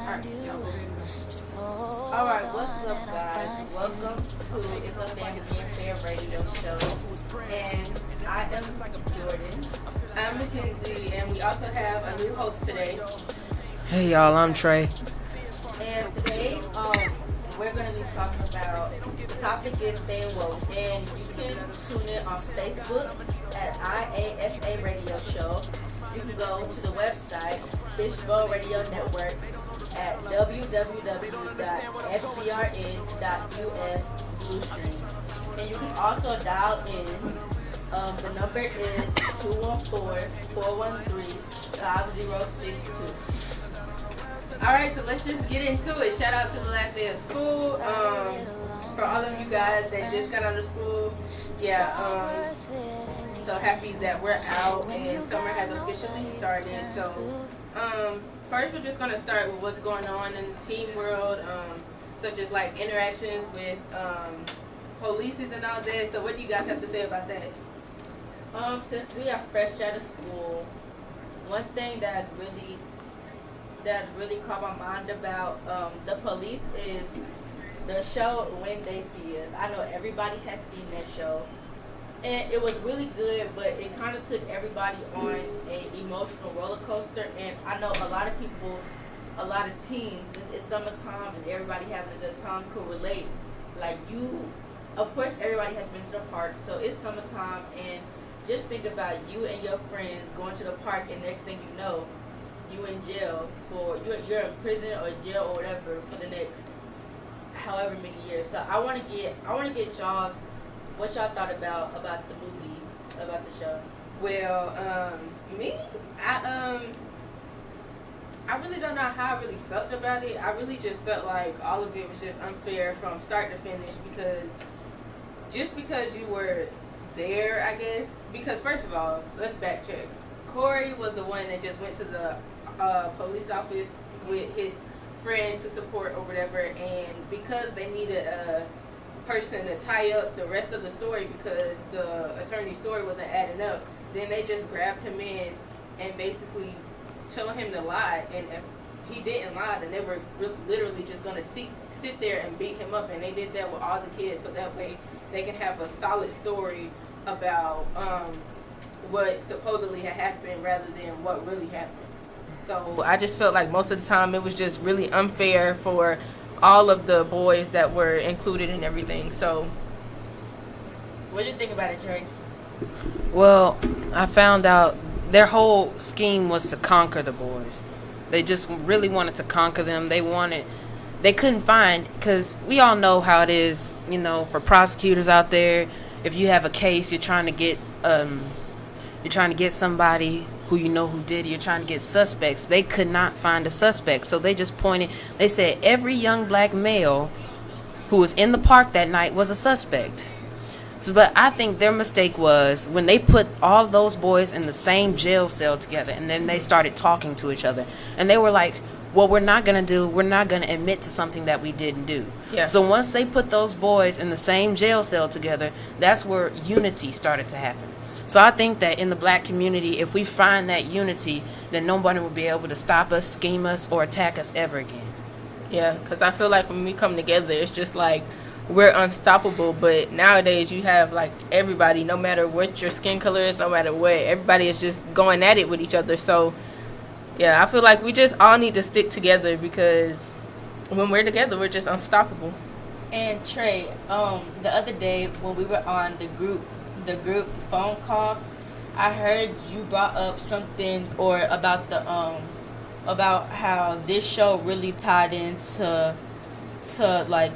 Alright, what's up, guys? Welcome to It's a Family and Fair Radio Show. And I am Jordan. I'm McKynzie, and we also have a new host today. Hey y'all, I'm Trey. And today, we're going to be talking about, the topic is staying woke. And you can tune in on Facebook at IAFA Radio Show. You can go to the website, Fishbowl Radio Network, at www.fbrn.us Bluestream. And you can also dial in. The number is 214-413-5062. Alright, so let's just get into it. Shout out to the last day of school. For all of you guys that just got out of school. So happy that we're out and summer has officially started. So first we're just gonna start with what's going on in the teen world, such as like interactions with polices and all that. So what do you guys have to say about that? Since we are fresh out of school, one thing that's really caught my mind about the police is the show When They See Us. I know everybody has seen that show, and it was really good, but it kind of took everybody on an emotional roller coaster. And I know a lot of people, a lot of teens, it's summertime and everybody having a good time, could relate. Like of course everybody has been to the park, so it's summertime, and just think about you and your friends going to the park, and next thing you know, you in jail you're in prison or jail or whatever for the next however many years. So I want to get y'all's, what y'all thought about the movie, about the show. Well, I really don't know how I really felt about it. I really just felt like all of it was just unfair from start to finish, because you were there, I guess. Because first of all, let's backtrack. Corey was the one that just went to the police office with his friend to support or whatever, and because they needed a person to tie up the rest of the story because the attorney's story wasn't adding up, then they just grabbed him in and basically told him to lie. And if he didn't lie, then they were literally just going to sit there and beat him up. And they did that with all the kids, so that way they can have a solid story about what supposedly had happened rather than what really happened. So I just felt like most of the time it was just really unfair for all of the boys that were included in everything. So what do you think about it, Trey? Well, I found out their whole scheme was to conquer the boys. They just really wanted to conquer them. They couldn't find, because we all know how it is, for prosecutors out there. If you have a case, you're trying to get somebody who who did it. You're trying to get suspects. They could not find a suspect, so they just they said every young black male who was in the park that night was a suspect. So, but I think their mistake was when they put all those boys in the same jail cell together, and then they started talking to each other, and they were like, what we're not going to admit to something that we didn't do. Yeah. So once they put those boys in the same jail cell together, that's where unity started to happen. So I think that in the black community, if we find that unity, then nobody will be able to stop us, scheme us, or attack us ever again. Yeah, because I feel like when we come together, it's just like we're unstoppable. But nowadays you have like everybody, no matter what your skin color is, no matter what, everybody is just going at it with each other. So yeah, I feel like we just all need to stick together, because when we're together, we're just unstoppable. And Trey, the other day when we were on the group phone call, I heard you brought up something about about how this show really tied into like,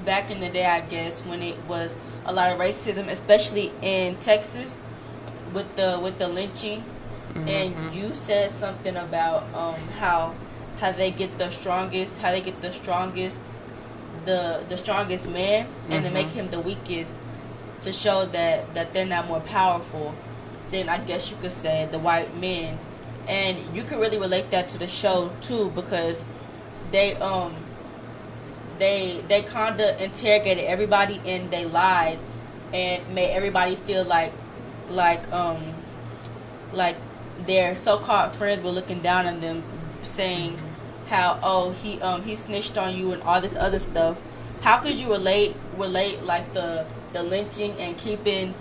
back in the day, I guess, when it was a lot of racism, especially in Texas with the lynching. Mm-hmm. And you said something about how they get the strongest man, and they make him the weakest, to show that they're not more powerful than, I guess you could say, the white men. And you could really relate that to the show too, because they kind of interrogated everybody, and they lied and made everybody feel like their so-called friends were looking down on them saying how he snitched on you and all this other stuff. How could you relate like the lynching and keeping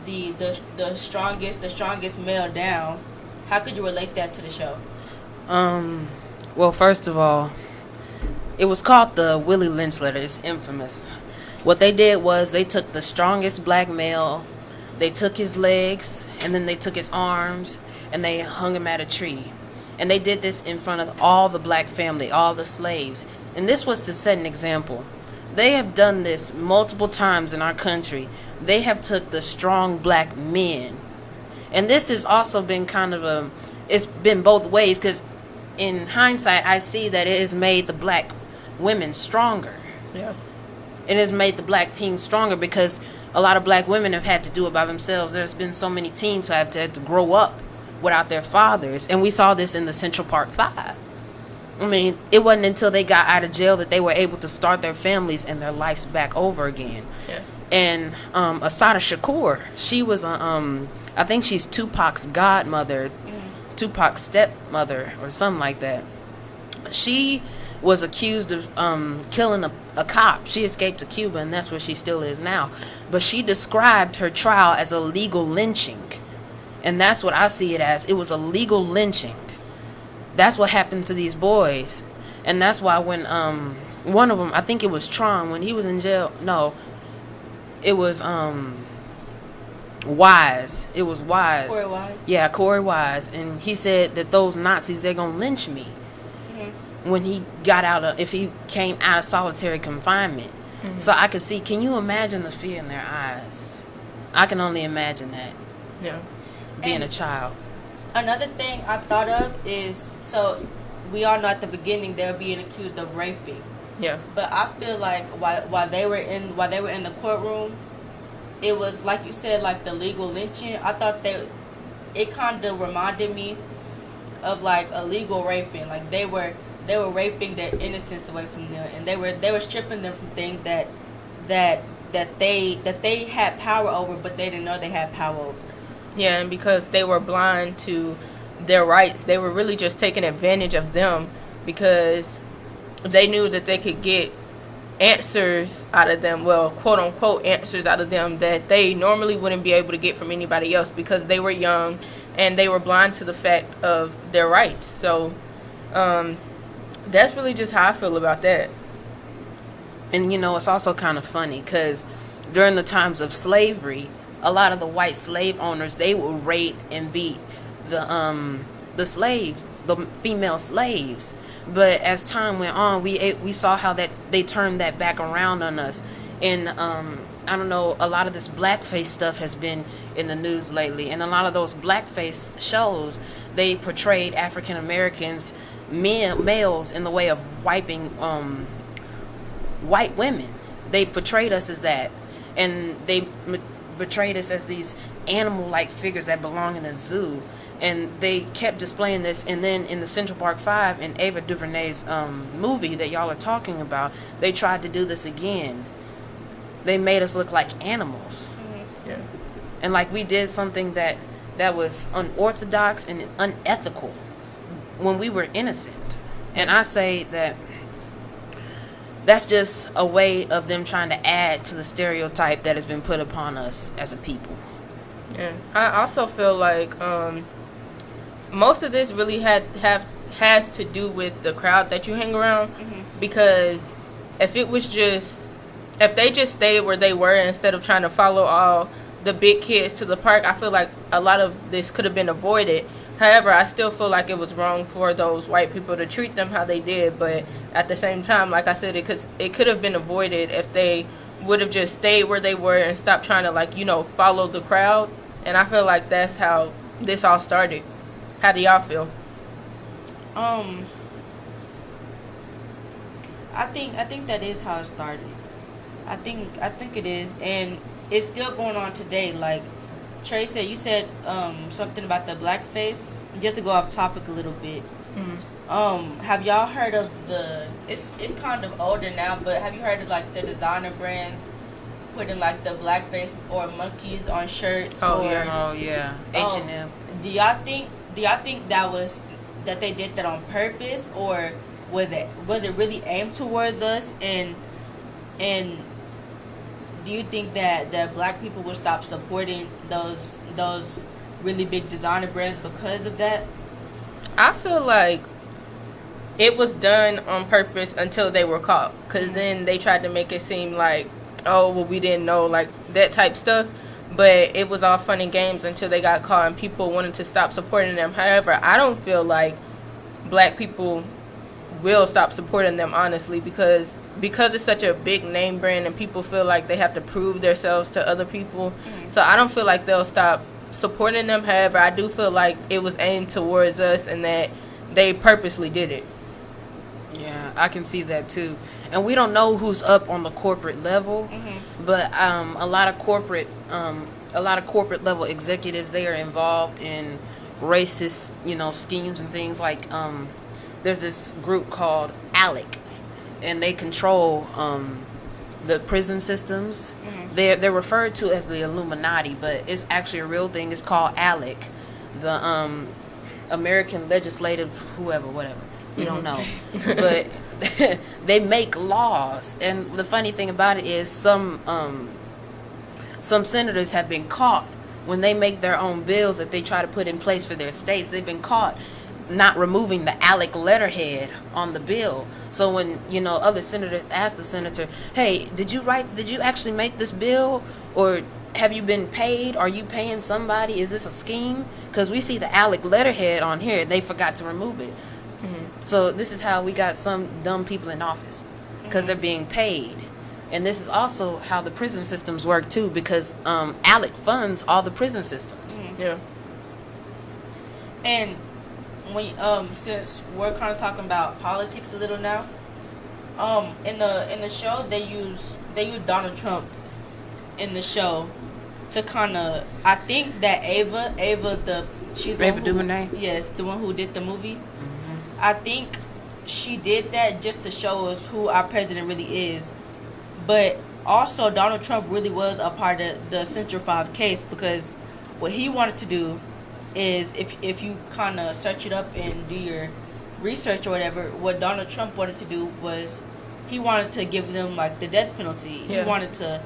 the strongest male down? How could you relate that to the show? Well, first of all, it was called the Willie Lynch letter. It's infamous. What they did was they took the strongest black male, they took his legs, and then they took his arms, and they hung him at a tree. And they did this in front of all the black family, all the slaves. And this was to set an example. They have done this multiple times in our country. They have took the strong black men. And this has also been kind of it's been both ways, because in hindsight, I see that it has made the black women stronger. Yeah. It has made the black teens stronger because a lot of black women have had to do it by themselves. There's been so many teens who have had to grow up without their fathers. And we saw this in the Central Park 5. I mean, it wasn't until they got out of jail that they were able to start their families and their lives back over again. Yeah. And Asada Shakur, she was, I think she's Tupac's godmother, Tupac's stepmother, or something like that. She was accused of killing a cop. She escaped to Cuba, and that's where she still is now. But she described her trial as a legal lynching. And that's what I see it as. It was a legal lynching. That's what happened to these boys. And that's why when one of them, I think it was Tron, when he was in jail, no, it was Wise. It was Wise. Corey Wise? Yeah, Corey Wise. And he said that those Nazis, they're going to lynch me. When he got if he came out of solitary confinement. So I could see, can you imagine the fear in their eyes? I can only imagine that. Yeah. Being a child. Another thing I thought of is, so we all know at the beginning they were being accused of raping. Yeah. But I feel like while they were in the courtroom, it was like you said, like the legal lynching. I thought that it kind of reminded me of like illegal raping. Like they were raping their innocence away from them, and they were stripping them from things that they had power over, but they didn't know they had power over. Yeah, and because they were blind to their rights, they were really just taking advantage of them because they knew that they could get answers out of them, well, quote unquote answers out of them that they normally wouldn't be able to get from anybody else because they were young and they were blind to the fact of their rights. So that's really just how I feel about that. And it's also kind of funny because during the times of slavery, a lot of the white slave owners, they would rape and beat the slaves, the female slaves. But as time went on, we saw how that they turned that back around on us. And I don't know, a lot of this blackface stuff has been in the news lately, and a lot of those blackface shows, they portrayed African Americans, males, in the way of wiping white women. They portrayed us as that, and they portrayed us as these animal-like figures that belong in a zoo. And they kept displaying this, and then in the Central Park 5, in Ava DuVernay's movie that y'all are talking about, they tried to do this again. They made us look like animals. Yeah. And like we did something that was unorthodox and unethical when we were innocent. And I say that that's just a way of them trying to add to the stereotype that has been put upon us as a people. Yeah. I also feel like most of this really has to do with the crowd that you hang around, because if they just stayed where they were instead of trying to follow all the big kids to the park, I feel like a lot of this could have been avoided. However, I still feel like it was wrong for those white people to treat them how they did, but at the same time, like I said, it could have been avoided if they would have just stayed where they were and stopped trying to follow the crowd. And I feel like that's how this all started. How do y'all feel? I think that is how it started. I think it is, and it's still going on today. Like Trey said, you said something about the blackface. Just to go off topic a little bit. Have y'all heard of it's kind of older now, but have you heard of like the designer brands putting like the blackface or monkeys on shirts? Oh yeah, H&M. Do y'all think that was did that on purpose, or was it really aimed towards us? And do you think that black people will stop supporting those really big designer brands because of that? I feel like it was done on purpose until they were caught, because then they tried to make it seem like, oh, well, we didn't know, like that type stuff. But it was all fun and games until they got caught and people wanted to stop supporting them. However, I don't feel like black people will stop supporting them, honestly, because it's such a big name brand and people feel like they have to prove themselves to other people. So I don't feel like they'll stop supporting them. However, I do feel like it was aimed towards us and that they purposely did it. Yeah, I can see that too. And we don't know who's up on the corporate level, but a lot of corporate level executives, they are involved in racist, schemes and things. Like there's this group called ALEC, and they control the prison systems. They're referred to as the Illuminati, but it's actually a real thing. It's called ALEC, the American Legislative whatever. We don't know. But they make laws. And the funny thing about it is some senators have been caught when they make their own bills that they try to put in place for their states. They've been caught not removing the ALEC letterhead on the bill. So when, other senators ask the senator, hey, did you actually make this bill? Or have you been paid? Are you paying somebody? Is this a scheme? Because we see the ALEC letterhead on here. They forgot to remove it. So this is how we got some dumb people in office, because they're being paid. And this is also how the prison systems work too, because ALEC funds all the prison systems. Yeah. And when since we're kind of talking about politics a little now, in the show they use Donald Trump in the show to kind of, I think that Ava DuVernay. Yes, the one who did the movie. I think she did that just to show us who our president really is. But also, Donald Trump really was a part of the Central 5 case, because what he wanted to do is, if you kind of search it up and do your research or whatever, what Donald Trump wanted to do was he wanted to give them like the death penalty. Yeah. He wanted to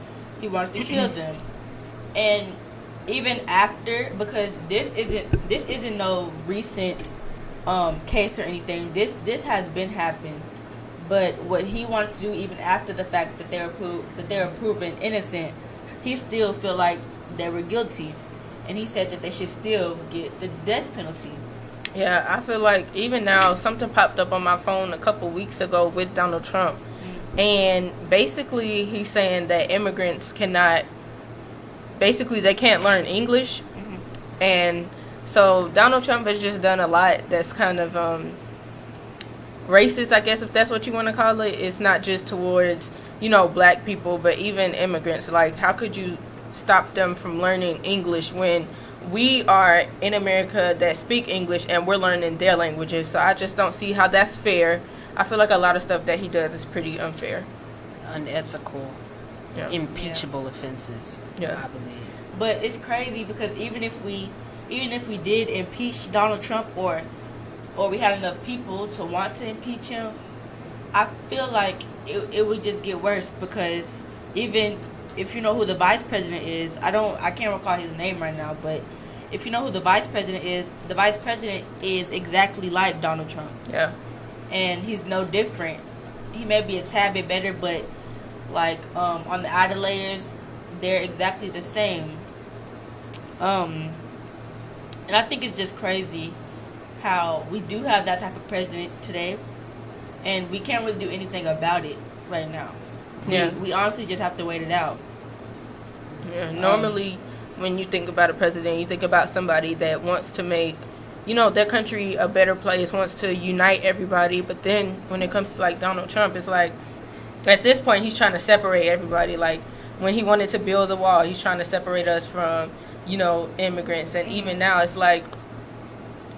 kill them. And even after, because this isn't no recent case or anything. This has been happening, but what he wanted to do, even after the fact that they were proven innocent, he still feel like they were guilty, and he said that they should still get the death penalty. Yeah, I feel like even now, something popped up on my phone a couple weeks ago with Donald Trump, and basically he's saying that immigrants they can't learn English, and so Donald Trump has just done a lot that's kind of racist, I guess, if that's what you want to call it. It's not just towards, black people, but even immigrants. Like, how could you stop them from learning English when we are in America that speak English and we're learning their languages? So I just don't see how that's fair. I feel like a lot of stuff that he does is pretty unfair. Unethical. Yeah. Impeachable offenses. Yeah. I believe. But it's crazy, because even if we did impeach Donald Trump, or we had enough people to want to impeach him, I feel like it would just get worse, because even if you know who the vice president is, I can't recall his name right now, but if you know who the vice president is exactly like Donald Trump. Yeah. And he's no different. He may be a tad bit better, but like on the outer layers, they're exactly the same. And I think it's just crazy how we do have that type of president today, and we can't really do anything about it right now. Yeah. We honestly just have to wait it out. Yeah. Normally, when you think about a president, you think about somebody that wants to make, their country a better place, wants to unite everybody. But then when it comes to like Donald Trump, it's like, at this point, he's trying to separate everybody. Like, when he wanted to build a wall, he's trying to separate us from, immigrants. And even now, it's like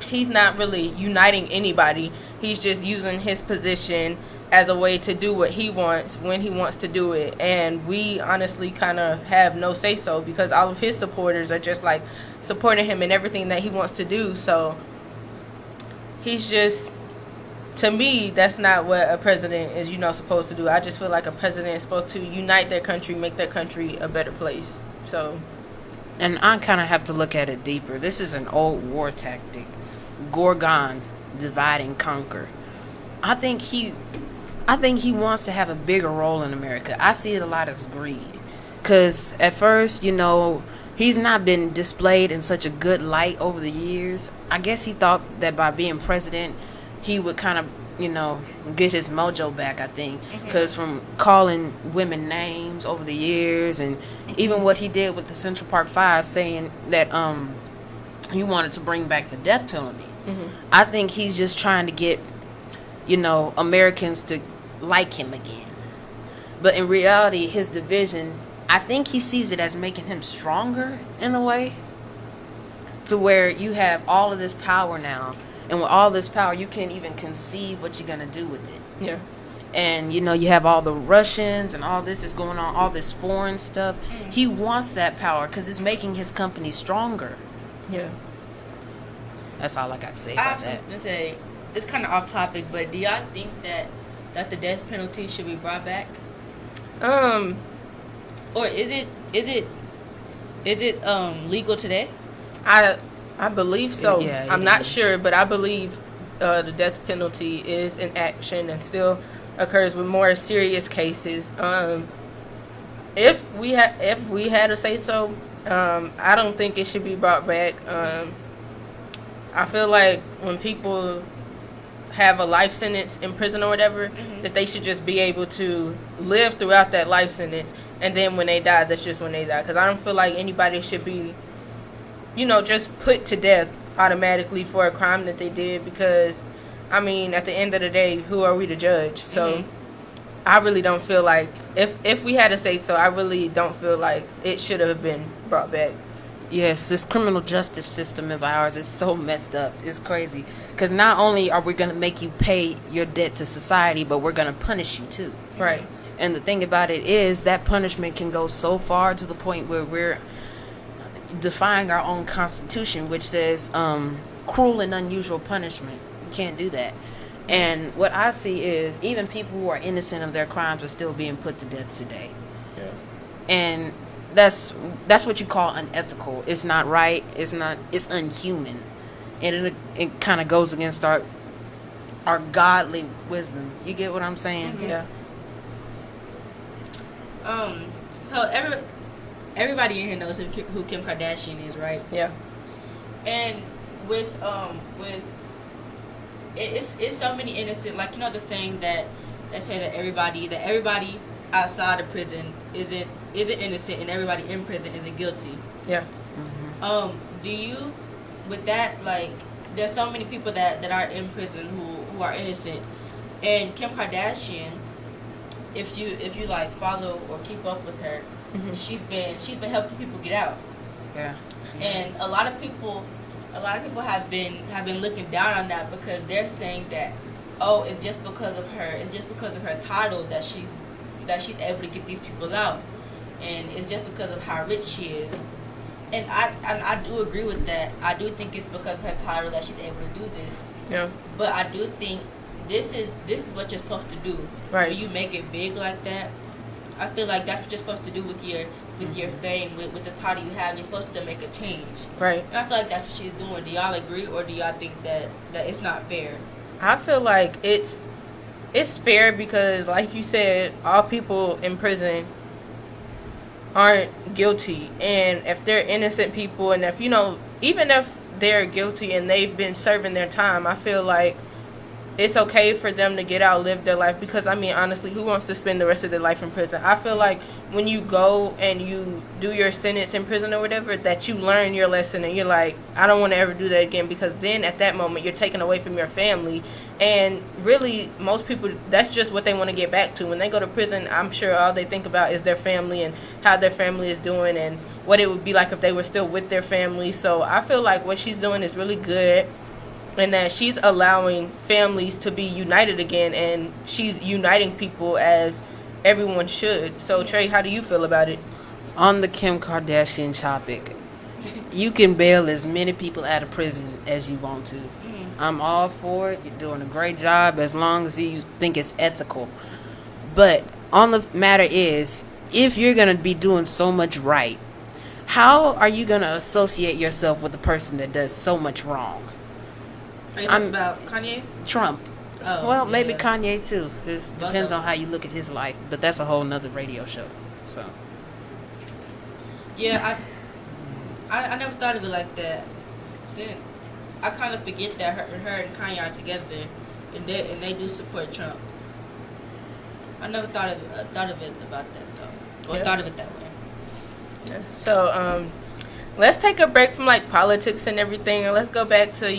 he's not really uniting anybody. He's just using his position as a way to do what he wants when he wants to do it. And we honestly kind of have no say-so, because all of his supporters are just like supporting him in everything that he wants to do. So he's just, to me, that's not what a president is, supposed to do. I just feel like a president is supposed to unite their country, make their country a better place. So, and I kind of have to look at it deeper. This is an old war tactic. Gorgon, divide and conquer. I think he wants to have a bigger role in America. I see it a lot as greed. Because at first, he's not been displayed in such a good light over the years. I guess he thought that by being president, he would kind of, get his mojo back, I think. Because from calling women names over the years, and even what he did with the Central Park Five, saying that he wanted to bring back the death penalty. I think he's just trying to get, Americans to like him again. But in reality, his division, I think he sees it as making him stronger in a way, to where you have all of this power now, and with all this power, you can't even conceive what you're going to do with it. Yeah. And, you have all the Russians and all this is going on, all this foreign stuff. He wants that power because it's making his company stronger. Yeah. That's all I got to say I about have that. something to say. It's kind of off topic, but do y'all think that the death penalty should be brought back? Or is it legal today? I believe so. Yeah, I'm not sure, but I believe the death penalty is in action and still occurs with more serious cases. If we had to say so, I don't think it should be brought back. I feel like when people have a life sentence in prison or whatever, that they should just be able to live throughout that life sentence, and then when they die, that's just when they die. Because I don't feel like anybody should be, just put to death automatically for a crime that they did. Because, at the end of the day, who are we to judge? So, I really don't feel like, if we had to say so, I really don't feel like it should have been brought back. Yes, this criminal justice system of ours is so messed up. It's crazy. Because not only are we going to make you pay your debt to society, but we're going to punish you too. Right. And the thing about it is that punishment can go so far to the point where we're defying our own constitution, which says cruel and unusual punishment. You can't do that. And what I see is even people who are innocent of their crimes are still being put to death today. Yeah. And that's what you call unethical. It's not right. It's unhuman. And it kind of goes against our godly wisdom. You get what I'm saying? Yeah. So everybody in here knows who Kim Kardashian is, right? Yeah. And with it's so many innocent, like the saying that say that everybody outside of prison isn't innocent and everybody in prison isn't guilty. Yeah. Do you, with that, like, there's so many people that are in prison who are innocent, and Kim Kardashian, if you like follow or keep up with her, she's been helping people get out. Yeah. And a lot of people have been looking down on that because they're saying that, oh, it's just because of her title that she's able to get these people out, and it's just because of how rich she is. And I do agree with that. I do think it's because of her title that she's able to do this. Yeah. But I do think this is what you're supposed to do. Right. When you make it big like that, I feel like that's what you're supposed to do with your fame, with the title you have. You're supposed to make a change. Right. And I feel like that's what she's doing. Do y'all agree, or do y'all think that it's not fair? I feel like it's fair because, like you said, all people in prison aren't guilty. And if they're innocent people, and if, even if they're guilty and they've been serving their time, I feel like it's okay for them to get out, live their life. Because, honestly, who wants to spend the rest of their life in prison? I feel like when you go and you do your sentence in prison or whatever, that you learn your lesson and you're like, I don't want to ever do that again. Because then at that moment, you're taken away from your family. And really, most people, that's just what they want to get back to. When they go to prison, I'm sure all they think about is their family and how their family is doing and what it would be like if they were still with their family. So I feel like what she's doing is really good, and that she's allowing families to be united again, and she's uniting people as everyone should. So, Trey, how do you feel about it? On the Kim Kardashian topic, you can bail as many people out of prison as you want to. I'm all for it. You're doing a great job as long as you think it's ethical. But on the matter is, if you're going to be doing so much right, how are you going to associate yourself with a person that does so much wrong? Are you talking about Kanye? Trump. Oh, Well, yeah. maybe Kanye too. It Both depends of on how you look at his life. But that's a whole nother radio show. So. Yeah, I never thought of it like that. Since I kind of forget that her and Kanye are together, and they do support Trump. I never thought of it about that though, or thought of it that way. Yeah. So let's take a break from like politics and everything, and let's go back to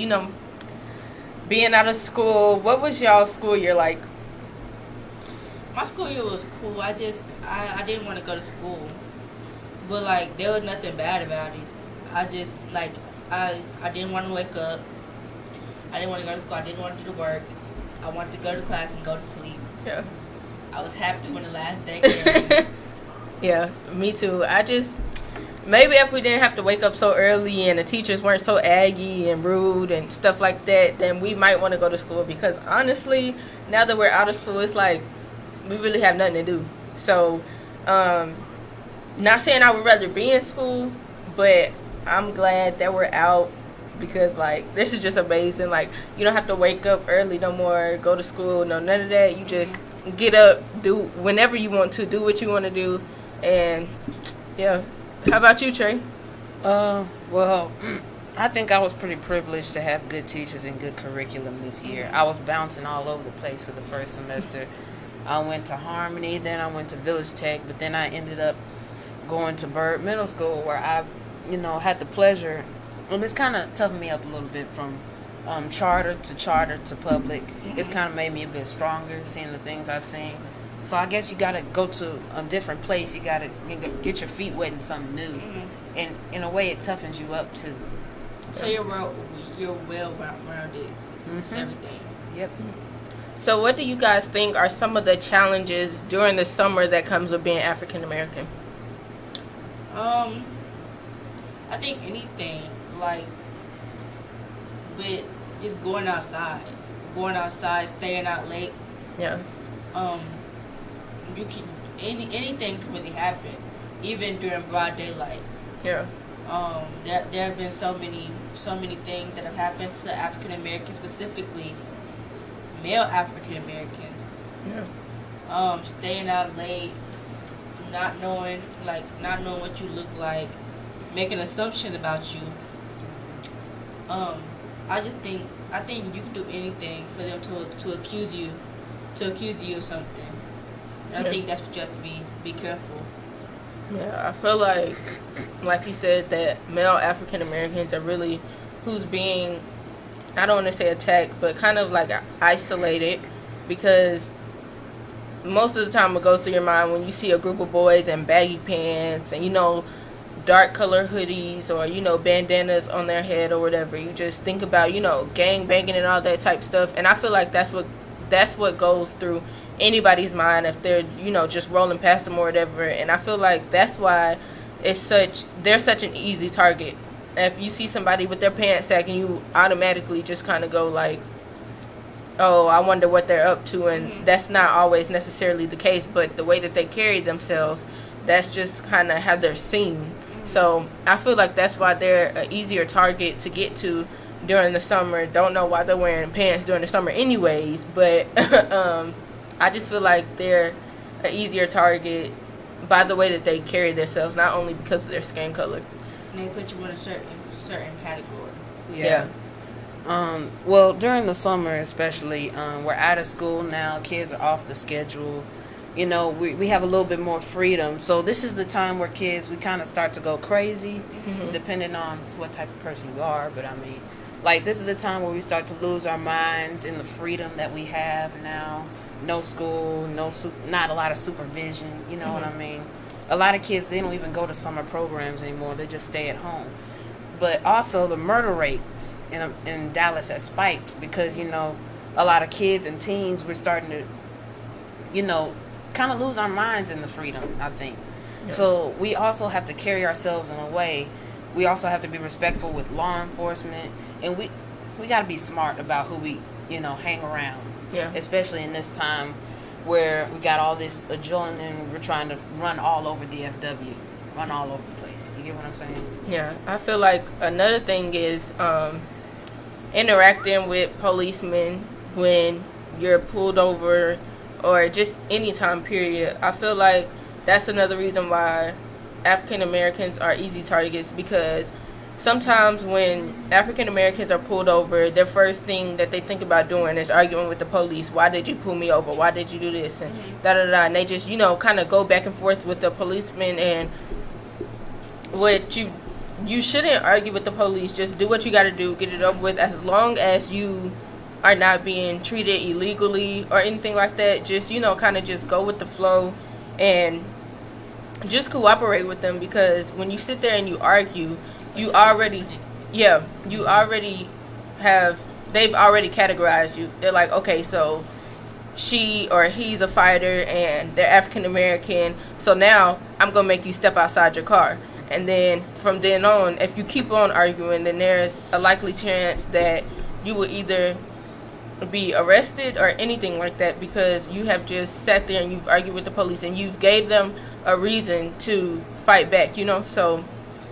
being out of school. What was y'all's school year like? My school year was cool. I didn't want to go to school, but like there was nothing bad about it. I just like I didn't want to wake up. I didn't want to go to school. I didn't want to do the work. I wanted to go to class and go to sleep. Yeah. I was happy when the last day came. Yeah, me too. Maybe if we didn't have to wake up so early and the teachers weren't so aggy and rude and stuff like that, then we might want to go to school, because honestly, now that we're out of school, it's like we really have nothing to do. So, not saying I would rather be in school, but I'm glad that we're out, because like this is just amazing. Like, you don't have to wake up early no more, go to school, no, none of that. You just get up, do whenever you want to, do what you want to do, and yeah. How about you, Trey? Well, I think I was pretty privileged to have good teachers and good curriculum this year. I was bouncing all over the place for the first semester. I went to Harmony, then I went to Village Tech, but then I ended up going to Byrd Middle School, where I, had the pleasure, and it's kind of toughened me up a little bit from charter to public. It's kind of made me a bit stronger, seeing the things I've seen. So I guess you got to go to a different place. You got to get your feet wet in something new. Mm-hmm. And in a way, it toughens you up, too. So you're well-rounded. Mm-hmm. Everything. Yep. So what do you guys think are some of the challenges during the summer that comes with being African American? I think anything, like, with just going outside, staying out late. Yeah. You can anything can really happen, even during broad daylight. Yeah. There have been so many things that have happened to African Americans, specifically male African Americans. Yeah. Staying out late, not knowing what you look like, making assumptions about you. I think you can do anything for them to accuse you of something. And I think that's what you have to be careful. Yeah, I feel like you said, that male African Americans are really who's being, I don't want to say attacked, but kind of like isolated, because most of the time it goes through your mind when you see a group of boys in baggy pants and dark color hoodies or bandanas on their head or whatever. You just think about gang banging and all that type stuff, and I feel like that's what goes through anybody's mind if they're just rolling past them or whatever. And I feel like that's why they're such an easy target. If you see somebody with their pants sagging, you automatically just kind of go like, oh, I wonder what they're up to. And that's not always necessarily the case, but the way that they carry themselves, that's just kind of how they're seen. So I feel like that's why they're an easier target to get to during the summer. Don't know why they're wearing pants during the summer anyways, but I just feel like they're an easier target by the way that they carry themselves, not only because of their skin color. And they put you in a certain category. Yeah. Well, during the summer especially, we're out of school now. Kids are off the schedule. We have a little bit more freedom. So this is the time where we kind of start to go crazy, depending on what type of person you are. But I mean, like, this is the time where we start to lose our minds in the freedom that we have now. No school, not a lot of supervision, what I mean? A lot of kids, they don't even go to summer programs anymore. They just stay at home. But also the murder rates in Dallas has spiked because, a lot of kids and teens, we're starting to, kind of lose our minds in the freedom, I think. Yeah. So we also have to carry ourselves in a way. We also have to be respectful with law enforcement. And we got to be smart about who we, hang around. Yeah. Especially in this time where we got all this adrenaline and we're trying to run all over DFW, run all over the place. You get what I'm saying? Yeah. I feel like another thing is interacting with policemen when you're pulled over or just any time period. I feel like that's another reason why African Americans are easy targets, because sometimes when African Americans are pulled over, their first thing that they think about doing is arguing with the police. Why did you pull me over? Why did you do this? And da-da-da. And they just, kind of go back and forth with the policeman. And what you shouldn't argue with the police. Just do what you got to do. Get it over with. As long as you are not being treated illegally or anything like that, just, kind of just go with the flow and just cooperate with them. Because when you sit there and you argue, they've already categorized you. They're like, okay, so she or he's a fighter and they're African American, so now I'm gonna make you step outside your car. And then from then on, if you keep on arguing, then there's a likely chance that you will either be arrested or anything like that, because you have just sat there and you've argued with the police and you've gave them a reason to fight back, So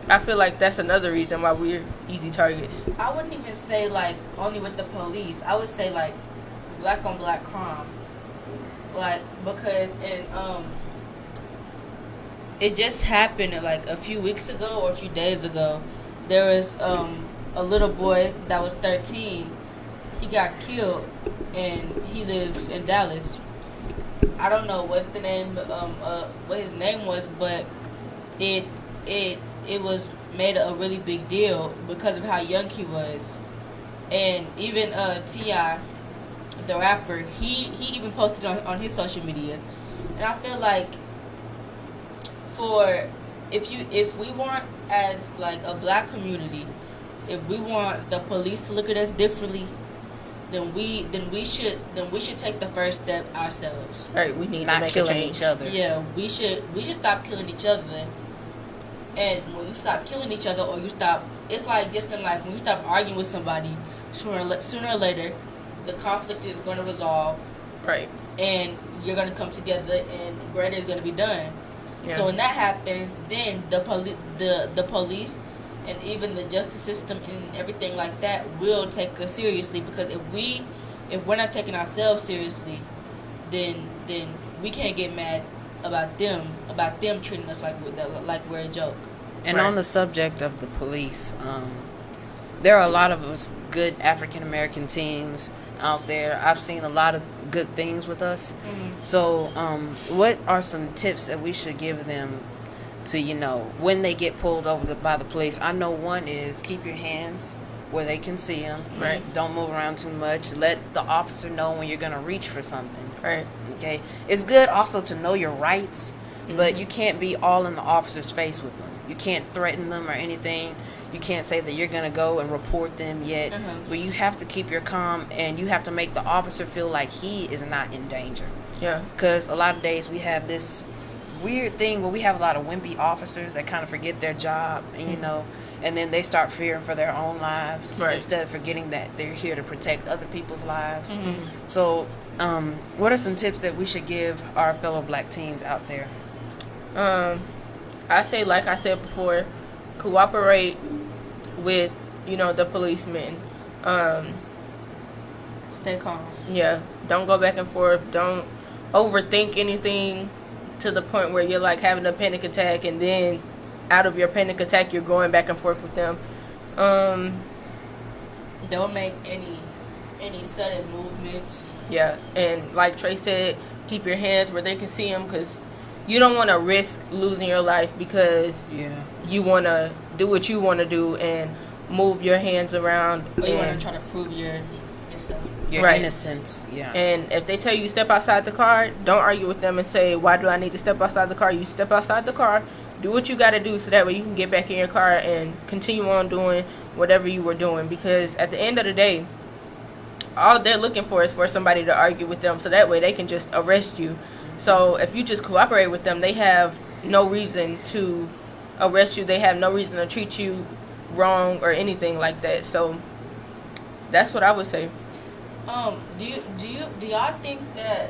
I feel like that's another reason why we're easy targets. I wouldn't even say, like, only with the police. I would say, like, black on black crime. Like, because it just happened, like, a few weeks ago or a few days ago. There was a little boy that was 13. He got killed, and he lives in Dallas. I don't know what his name was, but it was made a really big deal because of how young he was. And even T.I., the rapper, he even posted on his social media. And I feel like if we want, as like a black community, if we want the police to look at us differently, then we should take the first step ourselves. Right, we need not to make killing a change. each other. Yeah, we should stop killing each other. And when you stop killing each other, or you stop, it's like just in life, when you stop arguing with somebody, sooner or later, the conflict is going to resolve. Right. And you're going to come together, and greater is going to be done. Yeah. So when that happens, then the police and even the justice system and everything like that will take us seriously. Because if we're not taking ourselves seriously, then we can't get mad about them treating us like we're a joke. And right. On the subject of the police, there are a lot of us good African American teens out there. I've seen a lot of good things with us. Mm-hmm. So what are some tips that we should give them to, when they get pulled over by the police? I know one is keep your hands where they can see them. Right. Don't move around too much. Let the officer know when you're going to reach for something. Right. Okay. It's good also to know your rights, but you can't be all in the officer's face with them. You can't threaten them or anything. You can't say that you're going to go and report them yet. But you have to keep your calm, and you have to make the officer feel like he is not in danger. Yeah. Because a lot of days we have this weird thing where we have a lot of wimpy officers that kind of forget their job, and and then they start fearing for their own lives instead of forgetting that they're here to protect other people's lives. So what are some tips that we should give our fellow black teens out there? I say, like I said before, cooperate with the policemen. Stay calm. Yeah, don't go back and forth. Don't overthink anything to the point where you're like having a panic attack, and then out of your panic attack you're going back and forth with them. Don't make any sudden movements. Yeah, and like Trey said, keep your hands where they can see them, because you don't want to risk losing your life because you want to do what you want to do and move your hands around. Or you want to try to prove yourself. Your innocence. Yeah. And if they tell you to step outside the car, don't argue with them and say, why do I need to step outside the car? You step outside the car, do what you got to do, so that way you can get back in your car and continue on doing whatever you were doing. Because at the end of the day, all they're looking for is for somebody to argue with them, so that way they can just arrest you. So if you just cooperate with them, they have no reason to arrest you. They have no reason to treat you wrong or anything like that. So That's what I would say. Do y'all think that?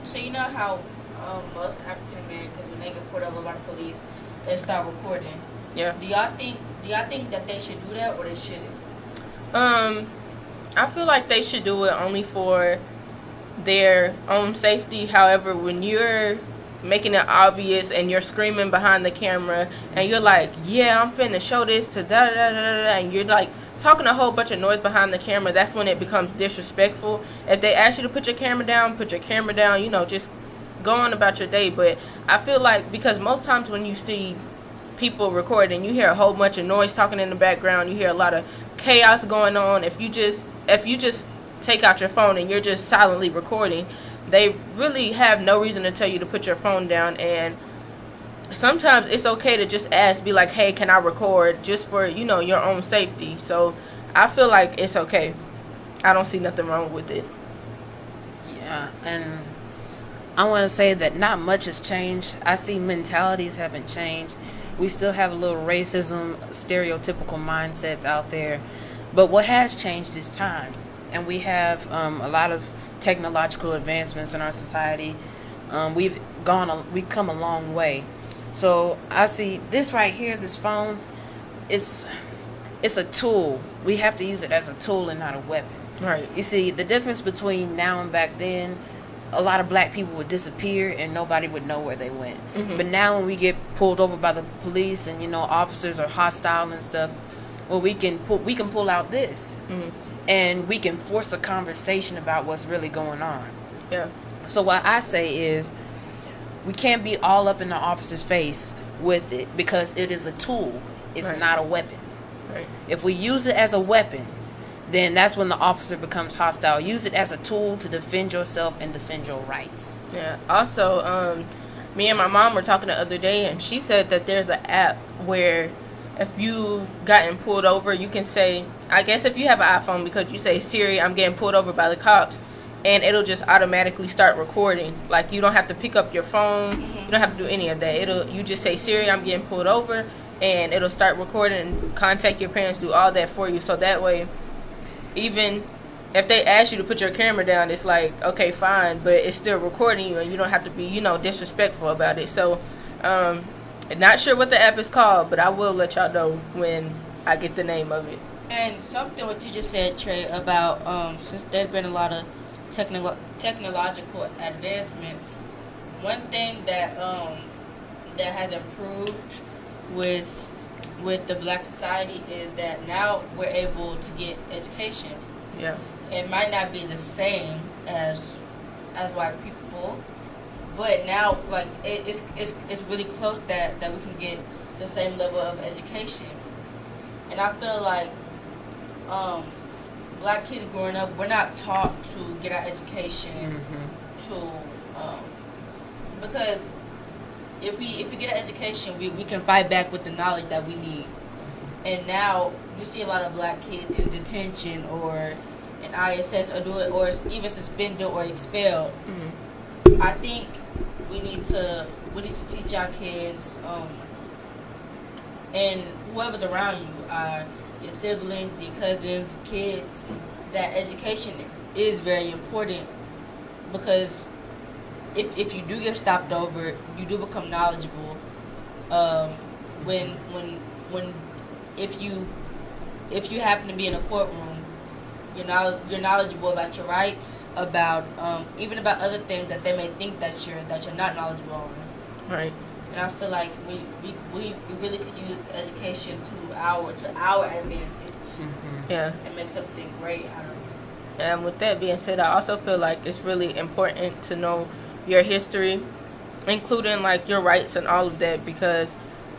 So you know how most African Americans, when they get pulled over by the police, they start recording. Yeah. Do y'all think that they should do that or they shouldn't? I feel like they should do it only for their own safety. However, when you're making it obvious and you're screaming behind the camera and you're like, yeah, I'm finna show this to da da da da da, and you're like talking a whole bunch of noise behind the camera, that's when it becomes disrespectful. If they ask you to put your camera down, you know, just go on about your day. But I feel like, because most times when you see people recording, you hear a whole bunch of noise talking in the background, you hear a lot of chaos going on. If you just take out your phone and you're just silently recording, they really have no reason to tell you to put your phone down. And sometimes it's okay to just ask, be like, hey, can I record, just for, you know, your own safety. So I feel like it's okay. I don't see nothing wrong with it. Yeah, and I want to say that not much has changed. I see mentalities haven't changed. We still have a little racism, stereotypical mindsets out there. But what has changed is time. And we have a lot of technological advancements in our society. We've come a long way. So I see this right here, this phone, it's a tool. We have to use it as a tool and not a weapon. Right. You see, the difference between now and back then, a lot of black people would disappear and nobody would know where they went. Mm-hmm. But now when we get pulled over by the police and, you know, officers are hostile and stuff, well, we can pull out this. Mm-hmm. And we can force a conversation about what's really going on. Yeah. So what I say is, we can't be all up in the officer's face with it, because it is a tool. It's right. Not a weapon. Right. If we use it as a weapon, then that's when the officer becomes hostile. Use it as a tool to defend yourself and defend your rights. Yeah. Also, me and my mom were talking the other day, and she said that there's an app where if you've gotten pulled over, you can say, I guess if you have an iPhone, because you say, Siri, I'm getting pulled over by the cops, and it'll just automatically start recording. Like, you don't have to pick up your phone. You don't have to do any of that. You just say, Siri, I'm getting pulled over, and it'll start recording and contact your parents, do all that for you. So that way, even if they ask you to put your camera down, it's like, okay, fine, but it's still recording you, and you don't have to be, you know, disrespectful about it. So, not sure what the app is called, but I will let y'all know when I get the name of it. And something what you just said, Trey, about since there's been a lot of technological advancements, one thing that that has improved with the black society is that now we're able to get education. Yeah. It might not be the same as white people, but now, like, it's really close that we can get the same level of education. And I feel like black kids growing up, we're not taught to get our education because if we get an education, we can fight back with the knowledge that we need. And now you see a lot of black kids in detention or in ISS or even suspended or expelled. Mm-hmm. I think we need to teach our kids and whoever's around you, your siblings, your cousins, kids, that education is very important, because if you do get stopped over, you do become knowledgeable. If you happen to be in a courtroom, you're knowledgeable about your rights, about even about other things that they may think that you're not knowledgeable on. Right. And I feel like we really could use education to our advantage. Mm-hmm. Yeah. And make something great out of it. And with that being said, I also feel like it's really important to know your history, including like your rights and all of that, because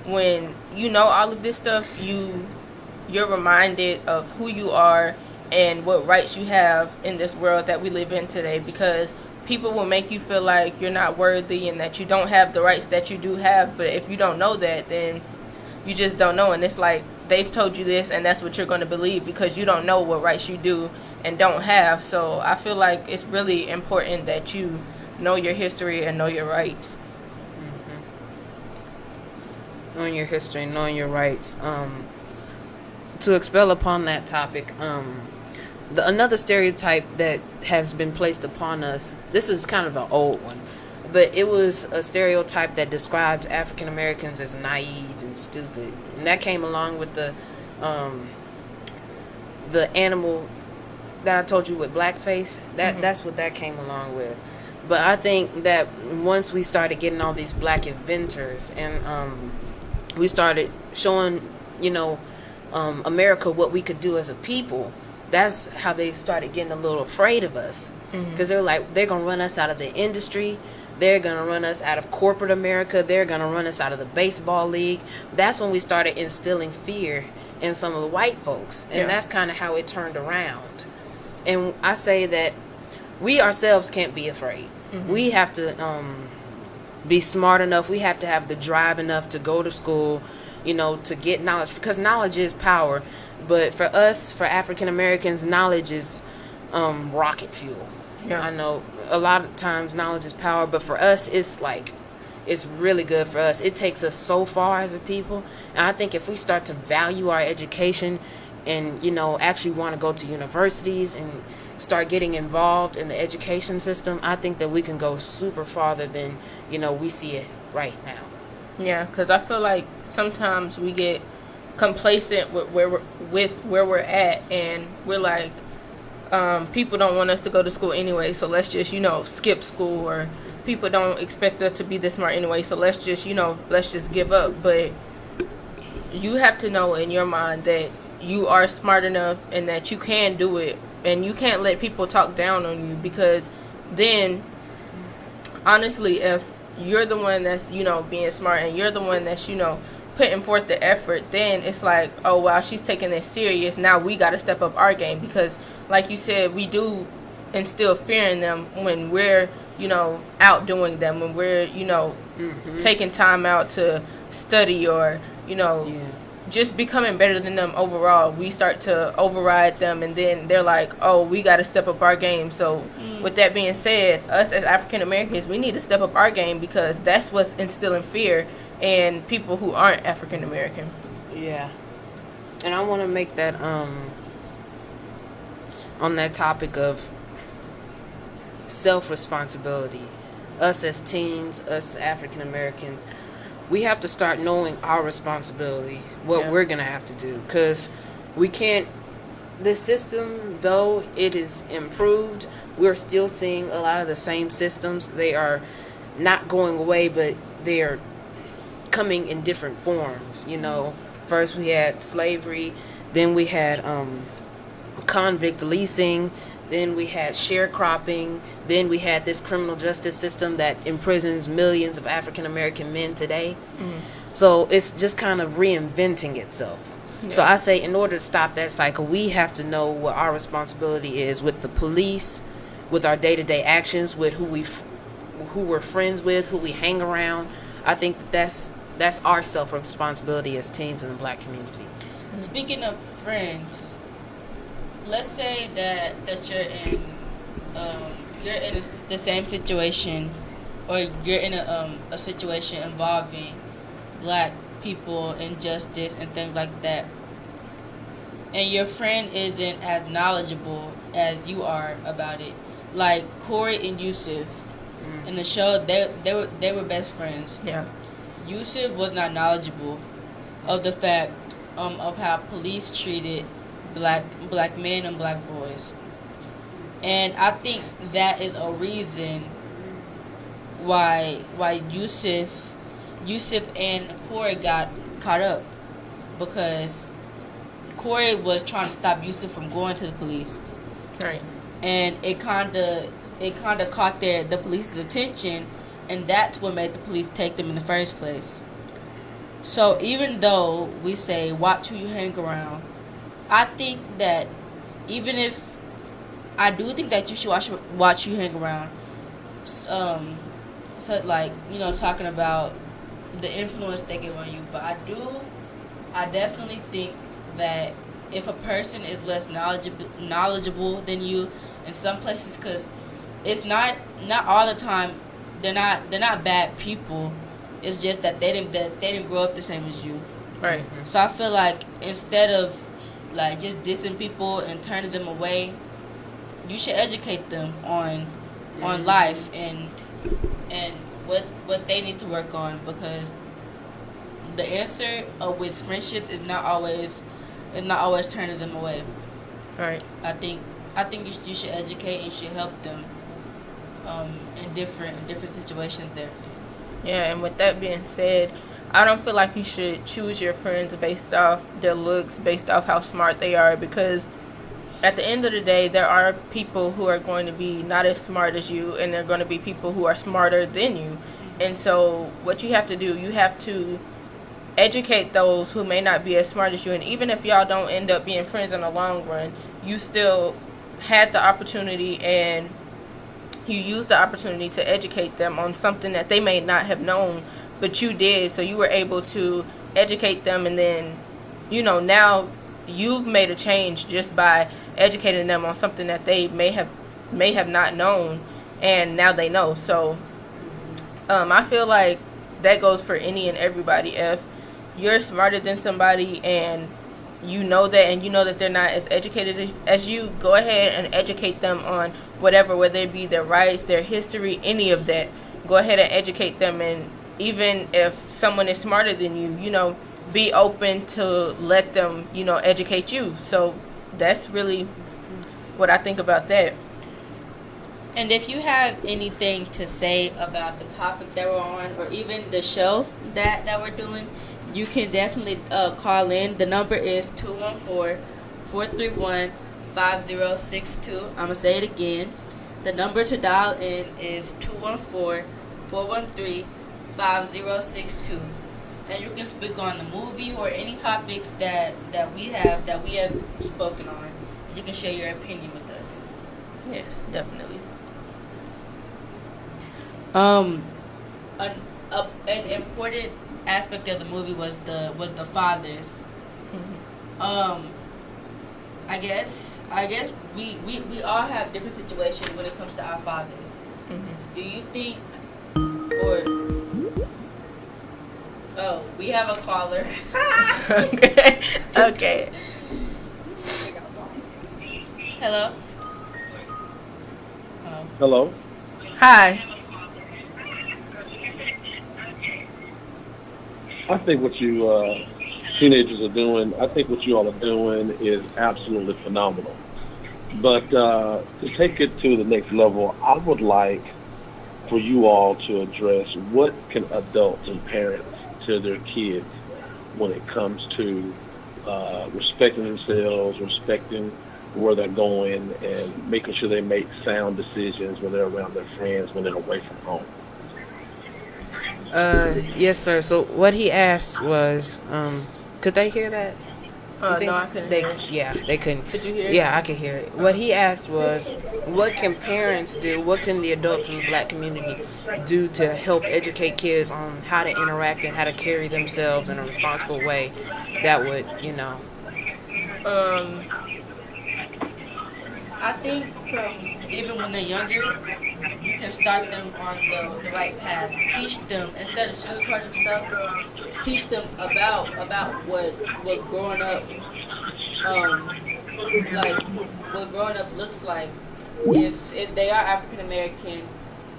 when you know all of this stuff, you're reminded of who you are and what rights you have in this world that we live in today, because people will make you feel like you're not worthy and that you don't have the rights that you do have. But if you don't know that, then you just don't know. And it's like they've told you this and that's what you're going to believe, because you don't know what rights you do and don't have. So I feel like it's really important that you know your history and know your rights. Mm-hmm. Knowing your history, knowing your rights. To expel upon that topic, Another stereotype that has been placed upon us, this is kind of an old one, but it was a stereotype that describes African Americans as naive and stupid. And that came along with the animal that I told you with Blackface. That's what that came along with. But I think that once we started getting all these black inventors and we started showing, America what we could do as a people, that's how they started getting a little afraid of us. Because they're like, they're going to run us out of the industry. They're going to run us out of corporate America. They're going to run us out of the baseball league. That's when we started instilling fear in some of the white folks. And that's kind of how it turned around. And I say that we ourselves can't be afraid. We have to be smart enough. We have to have the drive enough to go to school, to get knowledge. Because knowledge is power. But for us, for African Americans, knowledge is rocket fuel. Yeah. I know a lot of times knowledge is power. But for us, it's really good for us. It takes us so far as a people. And I think if we start to value our education and, actually want to go to universities and start getting involved in the education system, I think that we can go super farther than, we see it right now. Yeah, because I feel like sometimes we get complacent with where we're at, and we're like, people don't want us to go to school anyway, so let's just, skip school, or people don't expect us to be this smart anyway, so let's just give up. But you have to know in your mind that you are smart enough and that you can do it. And you can't let people talk down on you, because then, honestly, if you're the one that's, being smart, and you're the one that's, putting forth the effort, then it's like, oh, wow, she's taking this serious. Now we got to step up our game, because, like you said, we do instill fear in them when we're, outdoing them, when we're, taking time out to study, or, just becoming better than them overall. We start to override them, and then they're like, oh, we got to step up our game. So with that being said, us as African Americans, we need to step up our game, because that's what's instilling fear in people who aren't African American. Yeah. And I want to make that on that topic of self-responsibility. Us as teens, us as African Americans, we have to start knowing our responsibility, what we're going to have to do. Because we can't, the system, though it is improved, we're still seeing a lot of the same systems. They are not going away, but they are coming in different forms. First we had slavery, then we had convict leasing, then we had sharecropping, then we had this criminal justice system that imprisons millions of African American men today. So it's just kind of reinventing itself. So I say, in order to stop that cycle, we have to know what our responsibility is with the police, with our day-to-day actions, with who we're friends with, who we hang around. I think that's our self-responsibility as teens in the black community. Speaking of friends, let's say that you're in the same situation, or you're in a situation involving black people, injustice, and things like that, and your friend isn't as knowledgeable as you are about it. Like Corey and Yusuf in the show, they were best friends. Yeah. Yusuf was not knowledgeable of the fact of how police treated black men and black boys. And I think that is a reason why Yusuf and Corey got caught up, because Corey was trying to stop Yusuf from going to the police. Right. And it kinda caught the police's attention, and that's what made the police take them in the first place. So even though we say watch who you hang around, I think that I do think that you should watch who you hang around. So like, talking about the influence they give on you. But I definitely think that if a person is less knowledgeable than you in some places, because it's not all the time, they're not bad people. It's just that they didn't grow up the same as you. Right. So I feel like instead of like just dissing people and turning them away. You should educate them on life and what they need to work on, because the answer with friendships is not always turning them away. Right. I think you should educate and you should help them in different situations there. Yeah, and with that being said, I don't feel like you should choose your friends based off their looks, based off how smart they are, because at the end of the day, there are people who are going to be not as smart as you, and there are going to be people who are smarter than you. And so what you have to do, you have to educate those who may not be as smart as you. And even if y'all don't end up being friends in the long run, you still had the opportunity and you used the opportunity to educate them on something that they may not have known, but you did. So you were able to educate them, and then, now you've made a change just by educating them on something that they may have not known, and now they know. So I feel like that goes for any and everybody. If you're smarter than somebody and you know that, and you know that they're not as educated as you, go ahead and educate them on whatever, whether it be their rights, their history, any of that. Go ahead and educate them. And even if someone is smarter than you, be open to let them, educate you. So that's really what I think about that. And if you have anything to say about the topic that we're on, or even the show that we're doing, you can definitely call in. The number is 214-431-5062. I'm going to say it again. The number to dial in is 214-413-5062. And you can speak on the movie or any topics that we have spoken on. And you can share your opinion with us. Yes, definitely. An important aspect of the movie was the fathers. Mm-hmm. I guess we all have different situations when it comes to our fathers. Mm-hmm. Do you think, or we have a caller. Okay. Hello. Hello. Hi. I think what you teenagers are doing, I think what you all are doing is absolutely phenomenal. But to take it to the next level, I would like for you all to address what can adults and parents to their kids when it comes to respecting themselves, respecting where they're going, and making sure they make sound decisions when they're around their friends, when they're away from home. Yes, sir. So what he asked was, could they hear that? No, I couldn't hear it. Yeah, they couldn't. Could you hear it? Yeah, I could hear it. What he asked was, what can parents do? What can the adults in the black community do to help educate kids on how to interact and how to carry themselves in a responsible way that would, I think from even when they're younger, you can start them on the right path. Teach them, instead of sugarcoating stuff, teach them about what growing up what growing up looks like. If they are African American,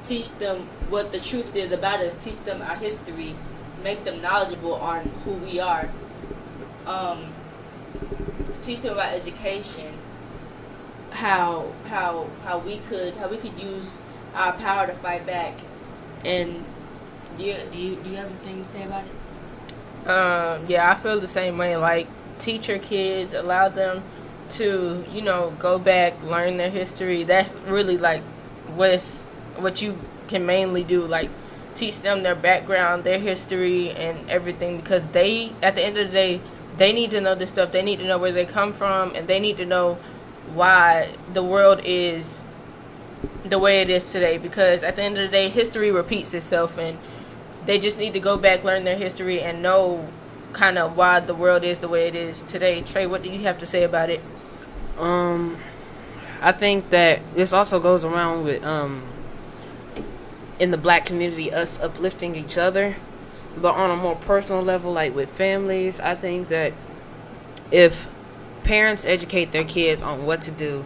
teach them what the truth is about us. Teach them our history. Make them knowledgeable on who we are. Teach them about education. How we could use our power to fight back. And do you have anything to say about it? Yeah, I feel the same way. Like, teach your kids, allow them to, go back, learn their history. That's really like what you can mainly do. Like, teach them their background, their history, and everything, because they, at the end of the day, they need to know this stuff. They need to know where they come from, and they need to know why the world is the way it is today, because at the end of the day, history repeats itself, and they just need to go back, learn their history, and know kind of why the world is the way it is today. Trey, what do you have to say about it? I think that this also goes around with in the black community, us uplifting each other, but on a more personal level, like with families. I think that if parents educate their kids on what to do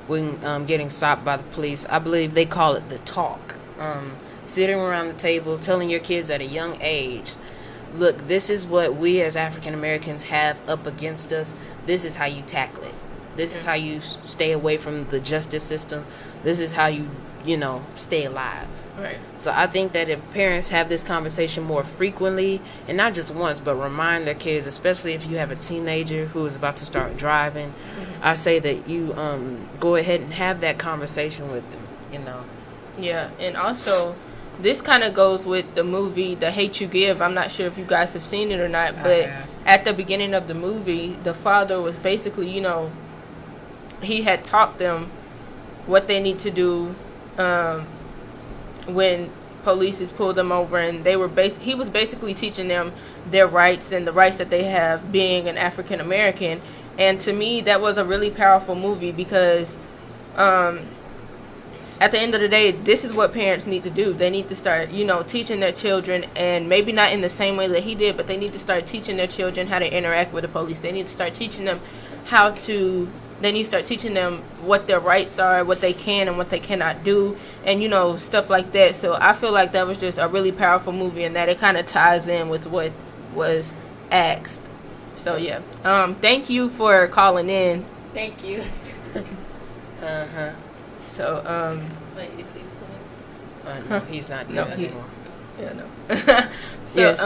when getting stopped by the police, I believe they call it the talk. Sitting around the table, telling your kids at a young age, look, this is what we as African Americans have up against us. This is how you tackle it. This is how you stay away from the justice system. This is how you stay alive. Right. So I think that if parents have this conversation more frequently, and not just once, but remind their kids, especially if you have a teenager who is about to start driving, I say that you go ahead and have that conversation with them, Yeah, and also, this kind of goes with the movie The Hate You Give. I'm not sure if you guys have seen it or not, but at the beginning of the movie, the father was basically, he had taught them what they need to do when police pulled them over, and he was basically teaching them their rights and the rights that they have being an African American. And to me, that was a really powerful movie because at the end of the day, this is what parents need to do. They need to start, teaching their children, and maybe not in the same way that he did, but they need to start teaching their children how to interact with the police. They need to start teaching them what their rights are, what they can and what they cannot do, and, stuff like that. So I feel like that was just a really powerful movie, and that it kind of ties in with what was asked. So, yeah. Thank you for calling in. Thank you. So, wait, is he still there? No, he's not there anymore. So, Yes.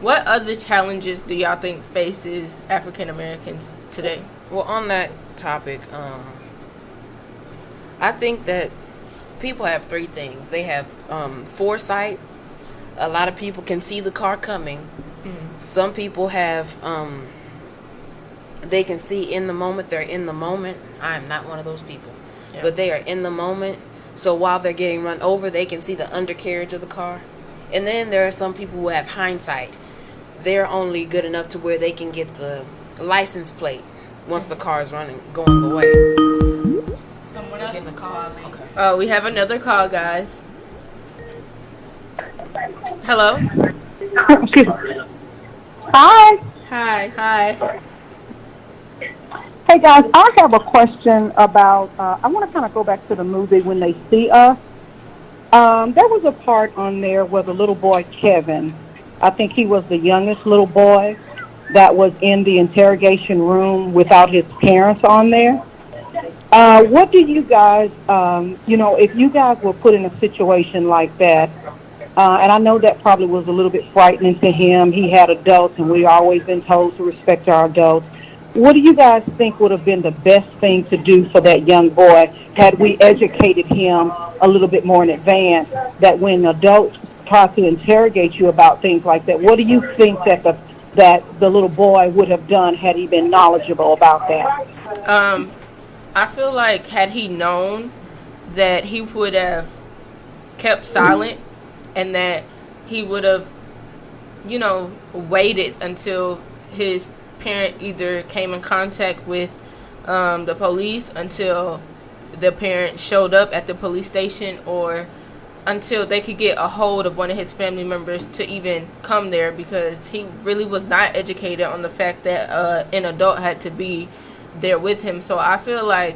What other challenges do y'all think faces African Americans today? Well, on that topic, I think that people have three things. They have foresight. A lot of people can see the car coming. Mm-hmm. Some people have, they can see in the moment. They're in the moment. I am not one of those people. Yeah. But they are in the moment. So while they're getting run over, they can see the undercarriage of the car. And then there are some people who have hindsight. They're only good enough to where they can get the license plate once the car is going away. Someone else is calling. Okay. Oh, we have another call, guys. Hello? Hi. Hi. Hi. Hey guys, I have a question about, I want to kind of go back to the movie When They See Us. There was a part on there where the little boy, Kevin, I think he was the youngest little boy that was in the interrogation room without his parents on there. What do you guys, if you guys were put in a situation like that, and I know that probably was a little bit frightening to him. He had adults, and we've always been told to respect our adults. What do you guys think would have been the best thing to do for that young boy had we educated him a little bit more in advance, that when adults try to interrogate you about things like that, what do you think that the little boy would have done had he been knowledgeable about that? I feel like had he known, that he would have kept silent, and that he would have, waited until his parent either came in contact with the police, until the parent showed up at the police station, or until they could get a hold of one of his family members to even come there, because he really was not educated on the fact that an adult had to be there with him. So I feel like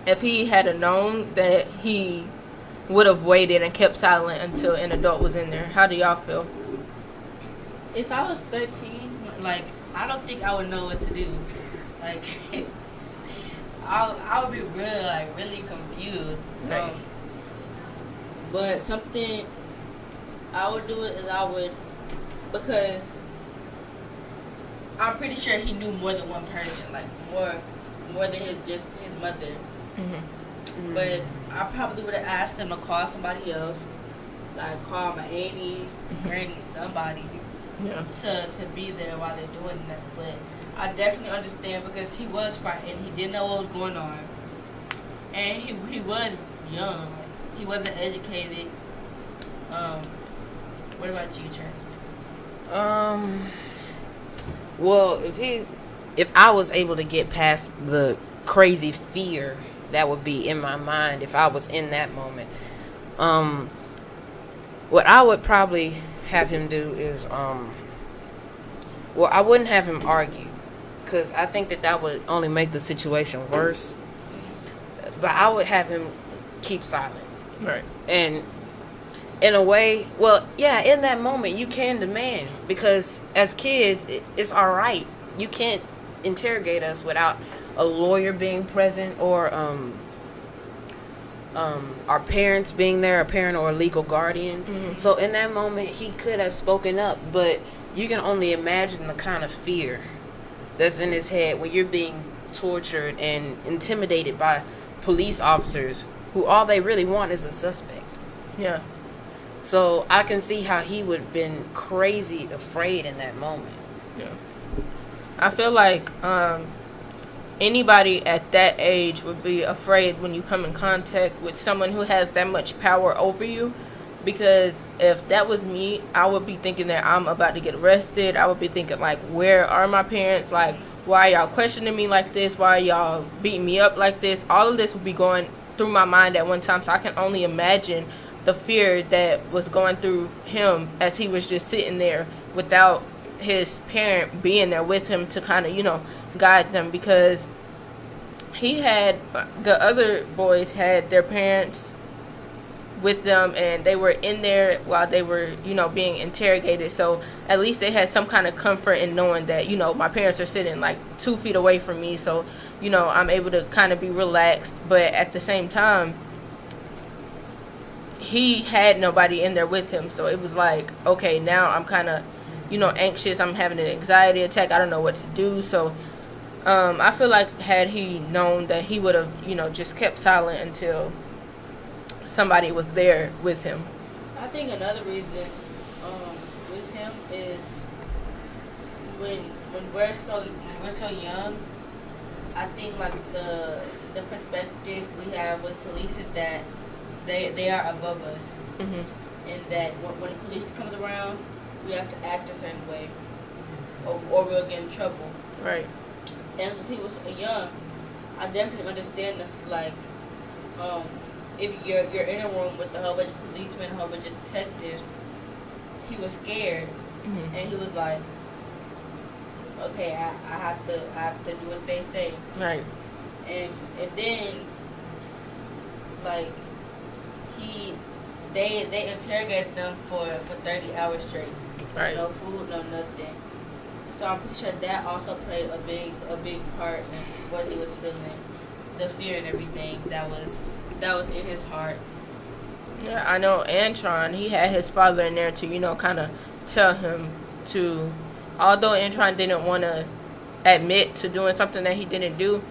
if he had known, that he would have waited and kept silent until an adult was in there. How do y'all feel? If I was 13, I don't think I would know what to do. I would be really confused. Right. But something I would do is because I'm pretty sure he knew more than one person, more than his mother. Mm-hmm. Mm-hmm. But I probably would have asked him to call somebody else, call my auntie, granny, somebody. Yeah. To be there while they're doing that. But I definitely understand, because he was frightened. He didn't know what was going on, and he was young. He wasn't educated. What about you, Trey? Well, if I was able to get past the crazy fear that would be in my mind if I was in that moment, what I would probably have him do is Well, I wouldn't have him argue, because I think that would only make the situation worse. But I would have him keep silent. Right. And in a way, well, yeah, in that moment, you can demand. Because as kids, it's all right. You can't interrogate us without a lawyer being present or our parents being there, a parent or a legal guardian. Mm-hmm. So in that moment, he could have spoken up, but you can only imagine the kind of fear that's in his head when you're being tortured and intimidated by police officers who all they really want is a suspect. Yeah. So I can see how he would have been crazy afraid in that moment. Yeah. I feel like anybody at that age would be afraid when you come in contact with someone who has that much power over you. Because if that was me, I would be thinking that I'm about to get arrested. I would be thinking, like, where are my parents? Like, why are y'all questioning me like this? Why are y'all beating me up like this? All of this would be going through my mind at one time. So I can only imagine the fear that was going through him as he was just sitting there without his parent being there with him to kind of, guide them. Because the other boys had their parents with them, and they were in there while they were, being interrogated. So at least they had some kind of comfort in knowing that, my parents are sitting like 2 feet away from me. So, I'm able to kind of be relaxed. But at the same time, he had nobody in there with him. So it was like, okay, now I'm kind of, anxious. I'm having an anxiety attack. I don't know what to do. So I feel like had he known that, he would have, just kept silent until somebody was there with him. I think another reason with him is when we're so young. I think like the perspective we have with police is that they are above us, and that when police comes around, we have to act a certain way, or we'll get in trouble. Right. And since he was so young, I definitely understand if you're in a room with a whole bunch of policemen, a whole bunch of detectives, he was scared, and he was like, okay, I have to do what they say. Right. And then like they interrogated them for 30 hours straight. Right. No food, no nothing. So I'm pretty sure that also played a big part in what he was feeling, the fear and everything that was in his heart. Yeah, I know Antron, he had his father in there to, kind of tell him to, although Antron didn't want to admit to doing something that he didn't do,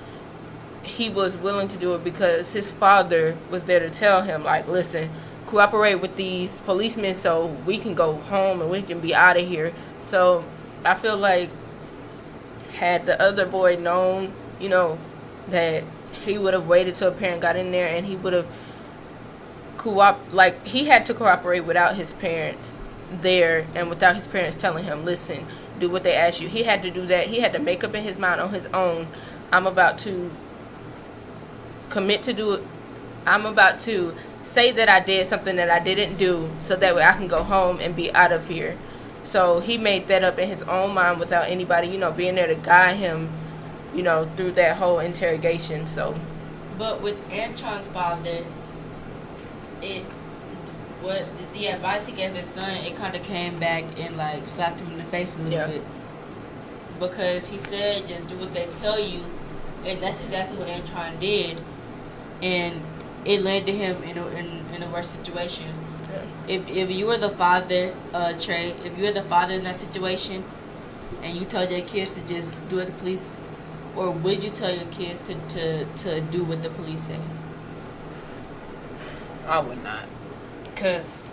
he was willing to do it because his father was there to tell him, like, listen, cooperate with these policemen so we can go home and we can be out of here. So I feel like had the other boy known, that he would have waited till a parent got in there, and he would have he had to cooperate without his parents there and without his parents telling him, listen, do what they ask you. He had to do that. He had to make up in his mind on his own, I'm about to commit to do it. I'm about to say that I did something that I didn't do so that way I can go home and be out of here. So he made that up in his own mind without anybody, being there to guide him, through that whole interrogation. So, but with Antron's father, the advice he gave his son, it kind of came back and like slapped him in the face a little bit, because he said just do what they tell you, and that's exactly what Antron did, and it led to him in a worse situation. Yeah. If you were the father, Trey, if you were the father in that situation, and you told your kids to just do what the police, or would you tell your kids to do what the police say? I would not, because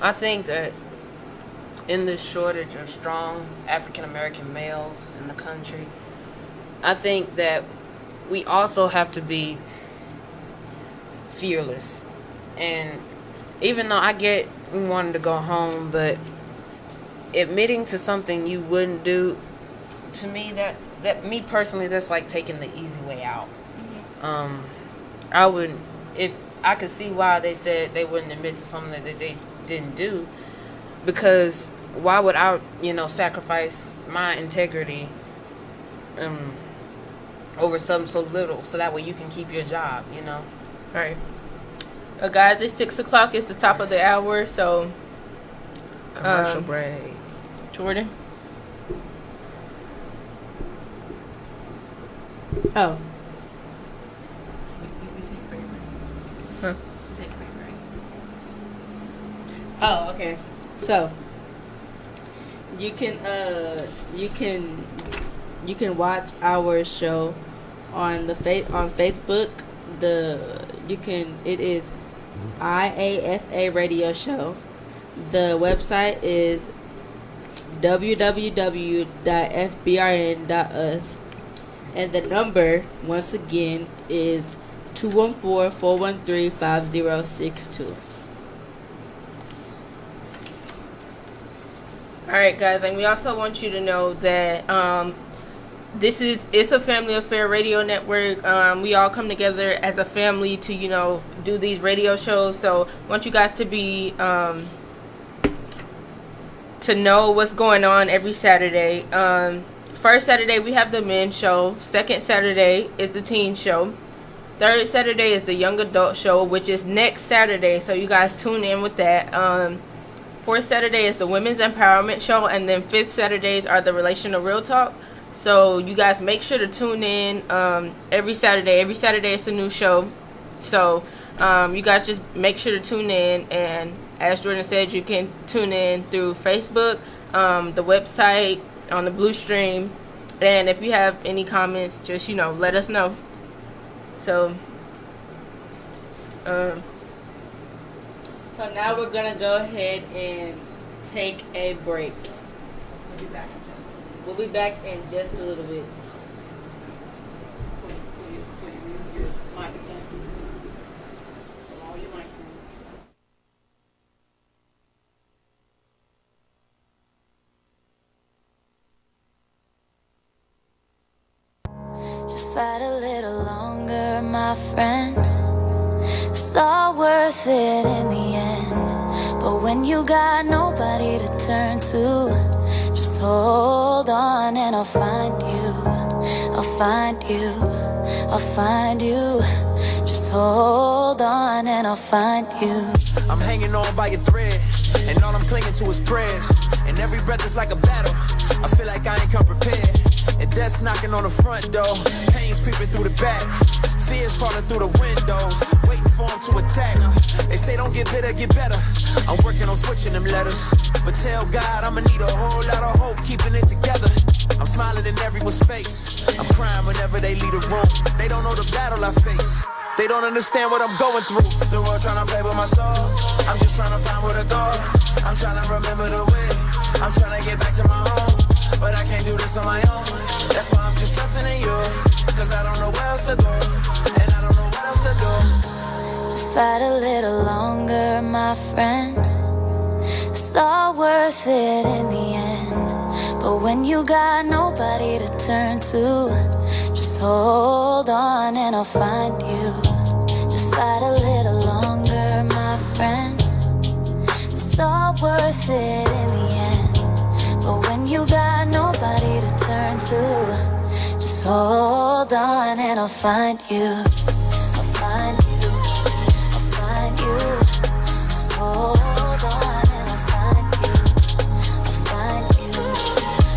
I think that in this shortage of strong African American males in the country, I think that we also have to be fearless. And even though I get we wanted to go home, but admitting to something you wouldn't do, to me, that me personally, that's like taking the easy way out. I wouldn't, if I could see why they said they wouldn't admit to something that they didn't do, because why would I, sacrifice my integrity over something so little, so that way you can keep your job, All right. Guys, it's 6 o'clock. It's the top of the hour, so. Commercial break. Jordan? Oh. Huh? Oh, okay. So you can watch our show on on Facebook. It is IAFA Radio Show. The website is www.fbrn.us, and the number once again is 214-413-5062. All right, guys, and we also want you to know that it's a family affair radio network. We all come together as a family to do these radio shows. So I want you guys to be to know what's going on every Saturday. First Saturday we have the men's show. Second Saturday is the teen show. Third Saturday is the young adult show, which is next Saturday. So you guys tune in with that. Fourth Saturday is the women's empowerment show, and then fifth Saturdays are the relational real talk. So you guys make sure to tune in every Saturday. Every Saturday it's a new show. So you guys just make sure to tune in, and as Jordan said, you can tune in through Facebook, the website, on the Blue Stream, and if you have any comments, just let us know. So so now we're gonna go ahead and take a break. We'll be back in just a little bit. Just fight a little longer, my friend. It's all worth it in the end. But when you got nobody to turn to, just hold on and I'll find you. I'll find you. I'll find you. Just hold on and I'll find you. I'm hanging on by a thread, and all I'm clinging to is prayers. And every breath is like a battle. I feel like I ain't come prepared. And death's knocking on the front door. Pain's creeping through the back. Fears crawling through the windows, waiting for them to attack. They say don't get bitter, get better. I'm working on switching them letters. But tell God I'ma need a whole lot of hope, keeping it together. I'm smiling in everyone's face. I'm crying whenever they leave the room. They don't know the battle I face. They don't understand what I'm going through. The world trying to play with my soul. I'm just trying to find where to go. I'm trying to remember the way. I'm trying to get back to my home. But I can't do this on my own. That's why I'm just trusting in you. Cause I don't know where else to go. And I don't know what else to do. Just fight a little longer, my friend. It's all worth it in the end. But when you got nobody to turn to, just hold on and I'll find you. Just fight a little longer, my friend. It's all worth it in the end. But when you got nobody to turn to, just hold on and I'll find you. I'll find you. I'll find you. Just hold on and I'll find you. I'll find you.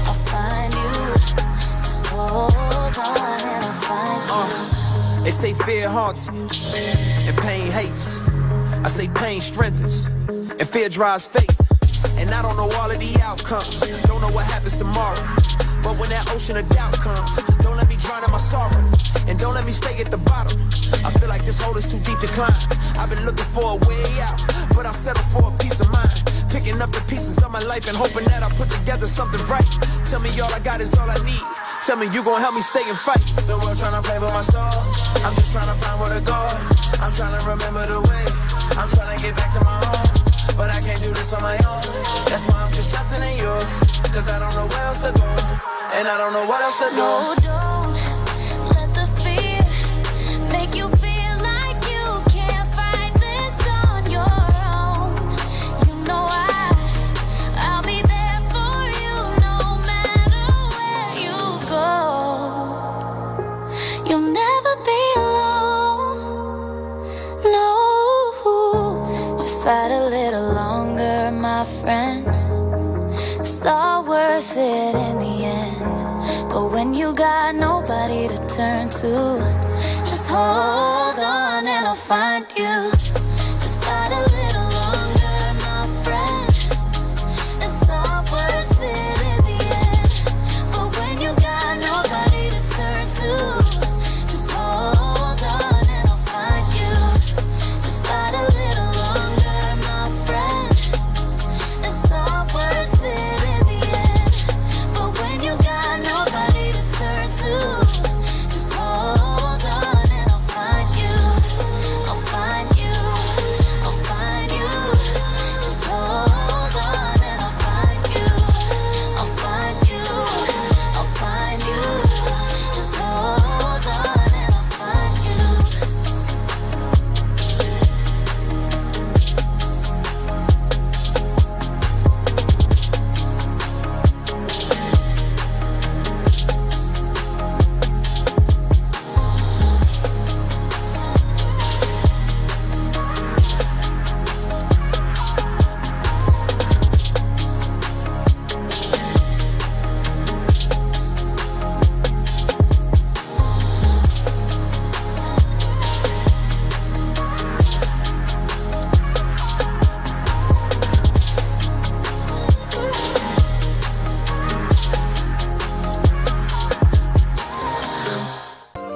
I'll find you. Just hold on and I'll find you. They say fear haunts you and pain hates. I say pain strengthens and fear drives faith. And I don't know all of the outcomes, don't know what happens tomorrow. But when that ocean of doubt comes, don't let me drown in my sorrow. And don't let me stay at the bottom. I feel like this hole is too deep to climb. I've been looking for a way out, but I settle for a peace of mind. Picking up the pieces of my life and hoping that I put together something right. Tell me all I got is all I need. Tell me you gon' help me stay and fight. The world tryna play with my soul. I'm just tryna find where to go. I'm tryna remember the way. I'm tryna get back to my home. But I can't do this on my own. That's why I'm just trusting in you. Cause I don't know where else to go. And I don't know what else to do. No, don't let the fear make you feel like you can't fight this on your own. You know I'll be there. Just fight a little longer, my friend. It's all worth it in the end. But when you got nobody to turn to, just hold on and I'll find you. Just fight a little longer, my friend. It's all worth it in the end. But when you got nobody to turn to, just hold on and I'll find you. Just fight a little longer, my friend. It's all worth it in the end. But when you got nobody to turn to, just hold on and I'll find you. I'll find you. I'll find you. Just hold on and I'll find you. I'll find you. I'll find you. Just hold on and I'll find you.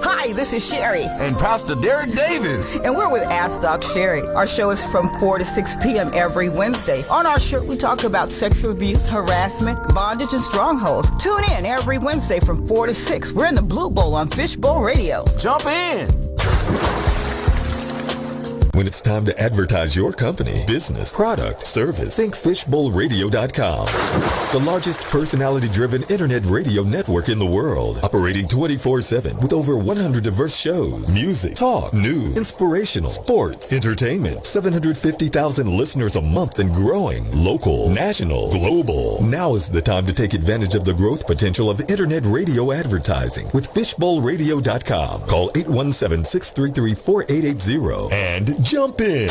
Hi, this is Sherry, And Pastor Derek Davis. and we're with Ask Doc Sherry. Our show is from 4 to 6 p.m. every Wednesday. On our show, we talk about sexual abuse, harassment, bondage, and strongholds. Tune in every Wednesday from 4 to 6. We're in the Blue Bowl on Fishbowl Radio. Jump in. When it's time to advertise your company, business, product, service, think fishbowlradio.com. The largest personality-driven internet radio network in the world, operating 24/7 with over 100 diverse shows, music, talk, news, inspirational, sports, entertainment, 750,000 listeners a month and growing, local, national, global. Now is the time to take advantage of the growth potential of internet radio advertising with fishbowlradio.com. Call 817-633-4880 and jump in.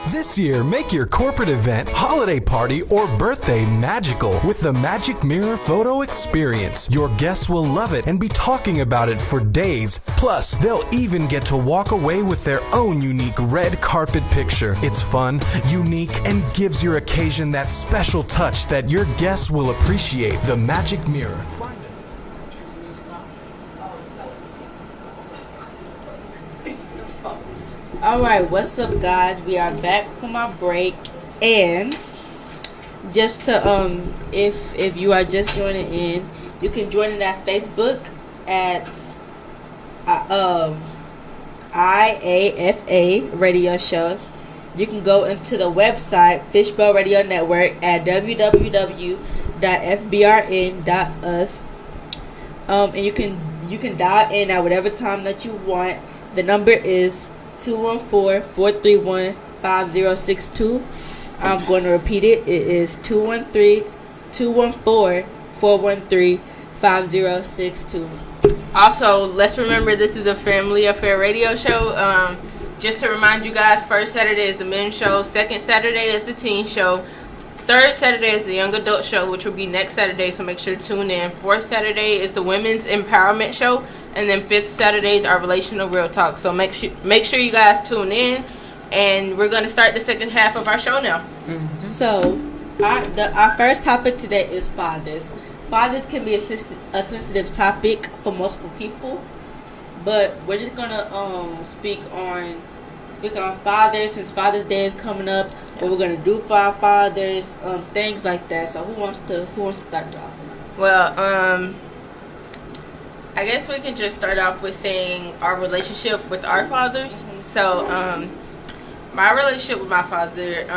This year, make your corporate event, holiday party, or birthday magical with the Magic Mirror Photo Experience. Your guests will love it and be talking about it for days. Plus, they'll even get to walk away with their own unique red carpet picture. It's fun, unique, and gives your occasion that special touch that your guests will appreciate. The Magic Mirror. Alright, what's up guys? We are back from our break, and just to if you are just joining in, you can join in at Facebook at IAFA Radio Show. You can go into the website Fishbowl Radio Network at www.fbrn.us, and you can dial in at whatever time that you want. The number is 214-431-5062. I'm going to repeat it. It is 214-413-5062. Also, let's remember this is a family affair radio show. Just to remind you guys, first Saturday is the men's show, second Saturday is the teen show, third Saturday is the young adult show, which will be next Saturday, so make sure to tune in. Fourth Saturday is the women's empowerment show, and then fifth Saturday is our relational real talk. So make sure you guys tune in, and we're going to start the second half of our show now. Mm-hmm. So our first topic today is fathers. Fathers can be a sensitive topic for multiple people, but we're just gonna speak on fathers, since Father's Day is coming up. What we're gonna do for our fathers, things like that. So who wants to start it off? Well, I guess we can just start off with saying our relationship with our fathers. Mm-hmm. So my relationship with my father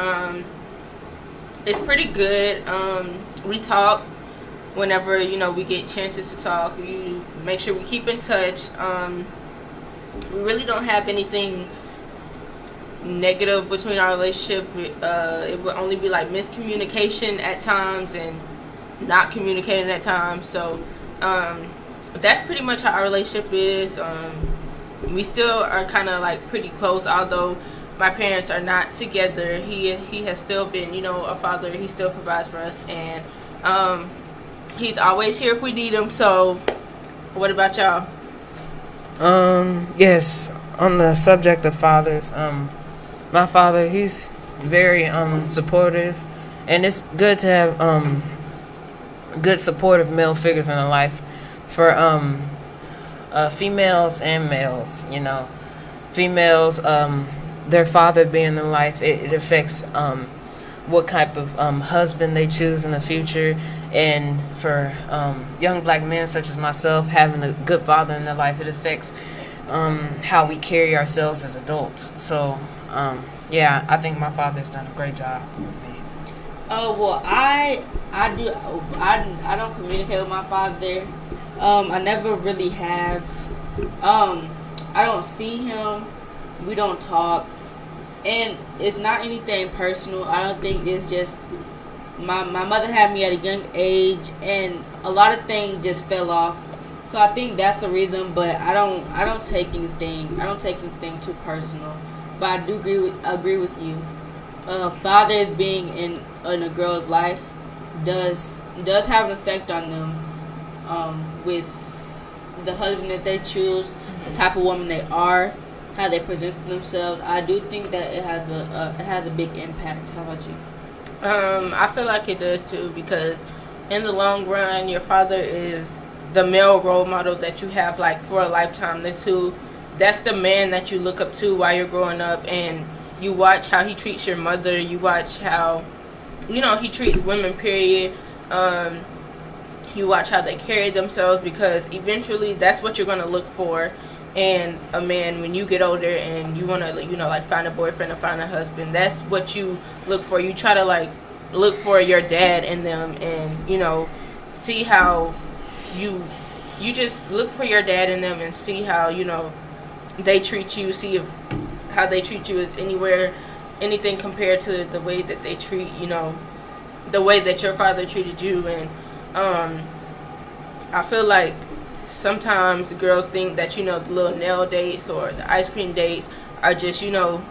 is pretty good. We talk whenever we get chances to talk. We make sure we keep in touch. We really don't have anything negative between our relationship. It would only be like miscommunication at times and not communicating at times. So that's pretty much how our relationship is. We still are kind of like pretty close, although my parents are not together, he has still been, you know, a father. He still provides for us, and he's always here if we need him. So, what about y'all? Yes, on the subject of fathers, my father, he's very supportive, and it's good to have good supportive male figures in the life for females and males. You know, females, their father being in their life, it affects what type of husband they choose in the future. And for young black men such as myself, having a good father in their life, it affects how we carry ourselves as adults. So, yeah, I think my father's done a great job with me. Well, I don't communicate with my father. I never really have. I don't see him. We don't talk, and it's not anything personal. I don't think it's just my mother had me at a young age, and a lot of things just fell off. So I think that's the reason. But I don't take anything too personal. But I do agree with you. Father being in a girl's life does have an effect on them, with the husband that they choose, the type of woman they are, how they present themselves. I do think that it has a big impact. How about you? I feel like it does too, because in the long run, your father is the male role model that you have like for a lifetime. That's the man that you look up to while you're growing up, and you watch how he treats your mother. You watch how, you know, he treats women, period. You watch how they carry themselves, because eventually that's what you're going to look for in a man when you get older and you want to, you know, like find a boyfriend or find a husband. That's what you look for. You try to like look for your dad in them, and, you know, see how you just look for your dad in them and see how, you know, they treat you, see if how they treat you is anything compared to the way that they treat, you know, the way that your father treated you. And I feel like sometimes girls think that, you know, the little nail dates or the ice cream dates are just, you know,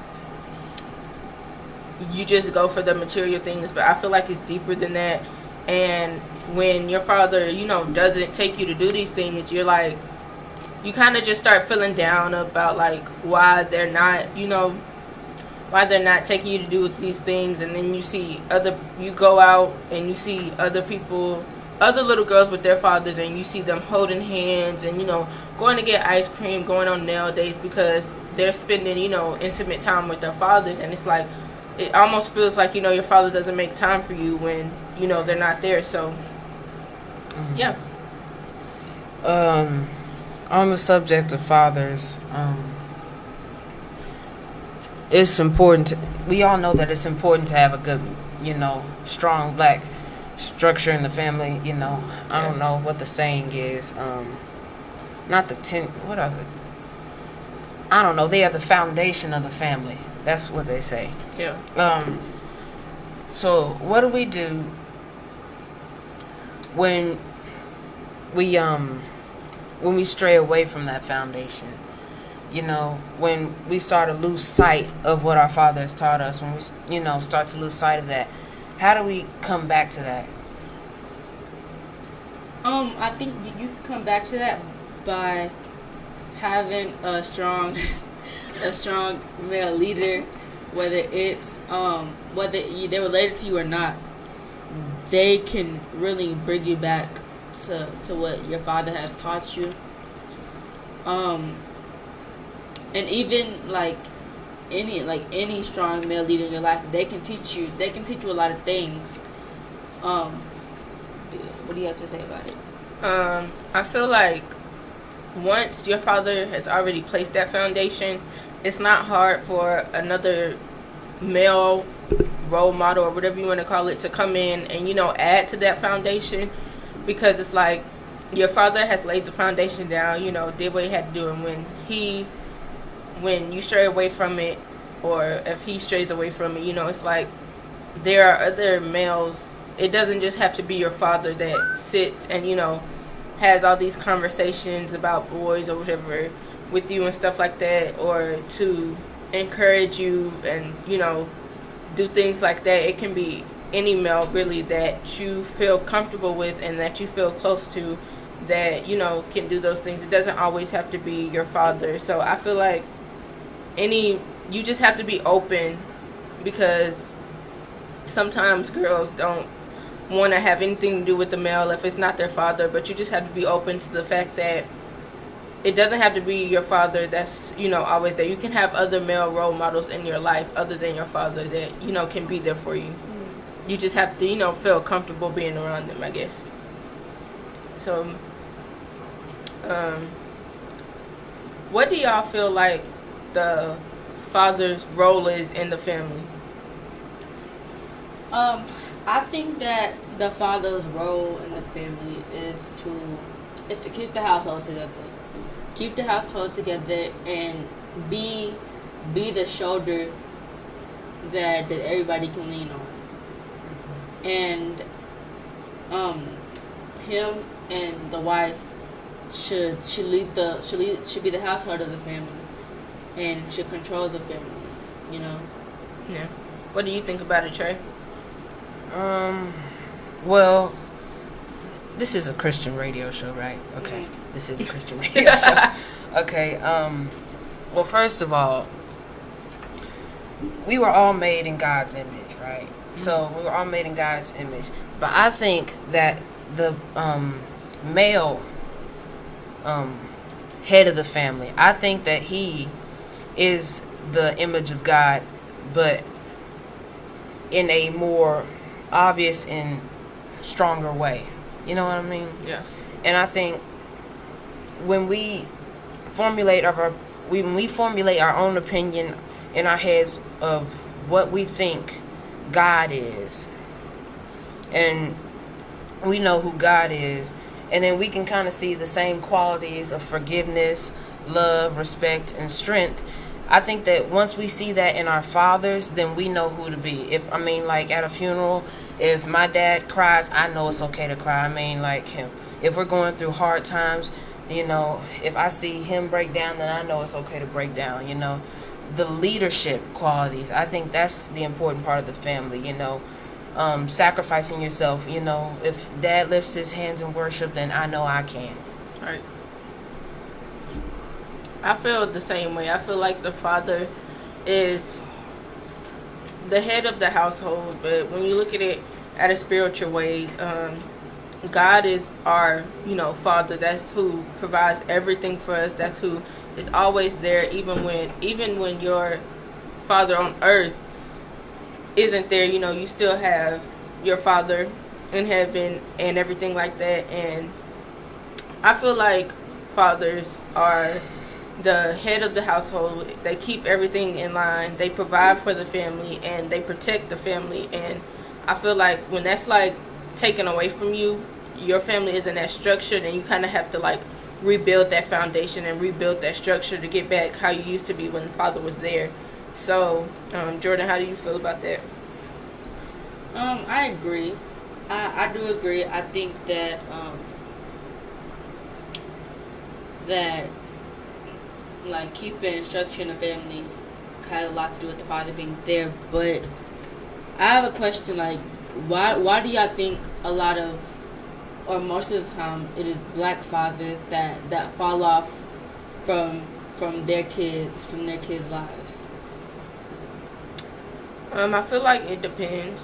you just go for the material things, but I feel like it's deeper than that. And when your father, you know, doesn't take you to do these things, you're like, you kind of just start feeling down about like why they're not taking you to do these things. And then you go out and you see other people, other little girls with their fathers, and you see them holding hands and, you know, going to get ice cream, going on nail dates, because they're spending, you know, intimate time with their fathers. And it's like, it almost feels like, you know, your father doesn't make time for you when, you know, they're not there. So yeah. On the subject of fathers, it's important. We all know that it's important to have a good, you know, strong black structure in the family. You know, I don't know what the saying is. Not the what are the? I don't know. They are the foundation of the family. That's what they say. Yeah. So what do we do when we stray away from that foundation? You know, when we start to lose sight of what our father has taught us, when we, you know, start to lose sight of that, how do we come back to that? I think you can come back to that by having a strong male leader, whether it's whether they're related to you or not. They can really bring you back to what your father has taught you. And even like any strong male leader in your life, they can teach you a lot of things. What do you have to say about it? I feel like once your father has already placed that foundation, it's not hard for another male role model or whatever you want to call it to come in and, you know, add to that foundation, because it's like your father has laid the foundation down, you know, did what he had to do, and when you stray away from it, or if he strays away from it, you know, it's like there are other males. It doesn't just have to be your father that sits and, you know, has all these conversations about boys or whatever with you and stuff like that, or to encourage you and, you know, do things like that. It can be any male really that you feel comfortable with and that you feel close to, that, you know, can do those things. It doesn't always have to be your father. So I feel like you just have to be open, because sometimes girls don't want to have anything to do with the male if it's not their father, but you just have to be open to the fact that it doesn't have to be your father that's, you know, always there. You can have other male role models in your life other than your father that, you know, can be there for you. You just have to, you know, feel comfortable being around them, I guess. So, what do y'all feel like the father's role is in the family? I think that the father's role in the family is to keep the household together. Keep the household together and be the shoulder that everybody can lean on. And him and the wife should be the household of the family and should control the family, you know. Yeah. What do you think about it, Trey? Well, this is a Christian radio show, right? Okay. This is a Christian radio show. Okay. Well, first of all, we were all made in God's image, right? So we were all made in God's image. But I think that the male head of the family, I think that he is the image of God, but in a more obvious and stronger way. You know what I mean? Yeah. And I think when we formulate our own opinion in our heads of what we think God is, and we know who God is, and then we can kind of see the same qualities of forgiveness, love, respect, and strength. I think that once we see that in our fathers, then we know who to be. Like at a funeral, if my dad cries, I know it's okay to cry. Like him. If we're going through hard times, you know, if I see him break down, then I know it's okay to break down, you know. The leadership qualities, I think that's the important part of the family, you know. Sacrificing yourself, you know. If dad lifts his hands in worship, then I know I can. All right. I feel the same way. I feel like the father is the head of the household, but when you look at it at a spiritual way, God is our, you know, father. That's who provides everything for us. That's who is always there, even when your father on earth isn't there. You know, you still have your father in heaven and everything like that. And I feel like fathers are the head of the household. They keep everything in line. They provide for the family and they protect the family. And I feel like when that's like taken away from you, your family isn't that structured, and you kind of have to like rebuild that foundation and rebuild that structure to get back how you used to be when father was there. So, Jordan, how do you feel about that? I agree. I do agree. I think that that like keeping structure in the family had a lot to do with the father being there. But I have a question, like, why do y'all think a lot of, or most of the time, it is black fathers that fall off from their kids' lives? I feel like it depends,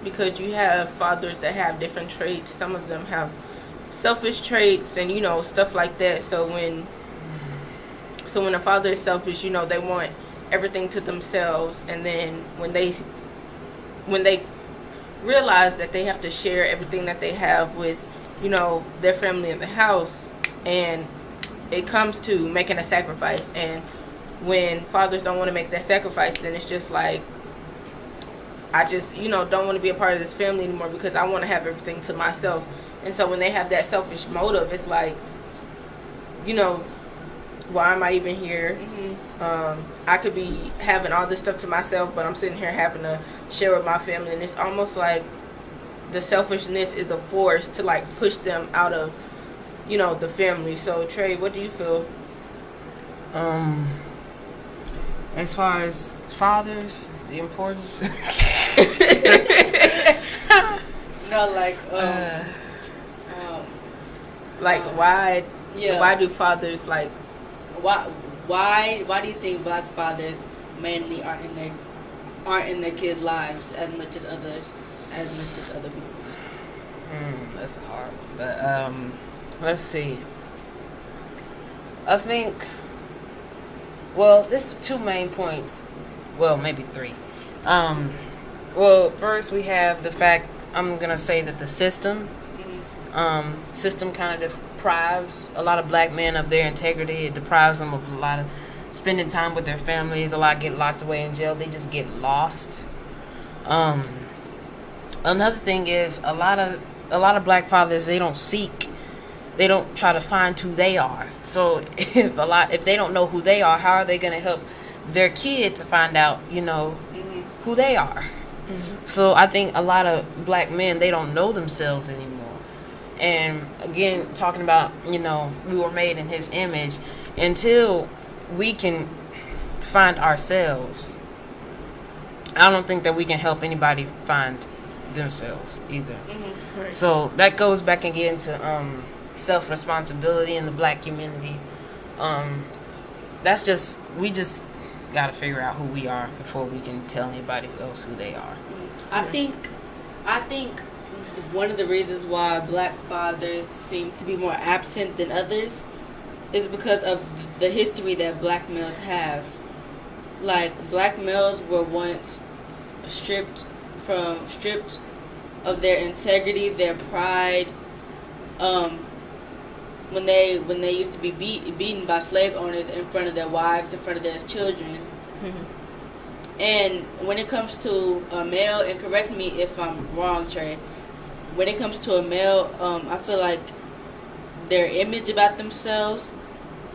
because you have fathers that have different traits. Some of them have selfish traits and, you know, stuff like that. So when a father is selfish, you know, they want everything to themselves, and then when they realize that they have to share everything that they have with, you know, their family in the house, and it comes to making a sacrifice, and when fathers don't want to make that sacrifice, then it's just like, I just, you know, don't want to be a part of this family anymore because I want to have everything to myself. And so when they have that selfish motive, it's like, you know, why am I even here? I could be having all this stuff to myself, but I'm sitting here having to share with my family, and it's almost like the selfishness is a force to like push them out of, you know, the family. So Trey, what do you feel? As far as fathers, the importance. No, like why? Yeah. Why do fathers like? Why do you think black fathers mainly aren't in their kids' lives as much as other people? That's a hard one. But let's see. I think. Well, there's two main points. Well, maybe three. Well, first we have the fact. I'm gonna say that the system kind of deprives a lot of black men of their integrity. It deprives them of a lot of spending time with their families. A lot get locked away in jail. They just get lost. Another thing is a lot of black fathers, they don't try to find who they are. So if they don't know who they are, how are they going to help their kid to find out, who they are? So I think a lot of black men, they don't know themselves anymore. And again, talking about, we were made in his image. Until we can find ourselves, I don't think that we can help anybody find themselves either. Right. So that goes back again to self-responsibility in the black community. We just got to figure out who we are before we can tell anybody else who they are. I think one of the reasons why black fathers seem to be more absent than others is because of the history that black males have. Like, black males were once stripped of their integrity, their pride. When they used to be beaten by slave owners in front of their wives, in front of their children. And when it comes to a male, and correct me if I'm wrong, Trey, when it comes to a male, I feel like their image about themselves,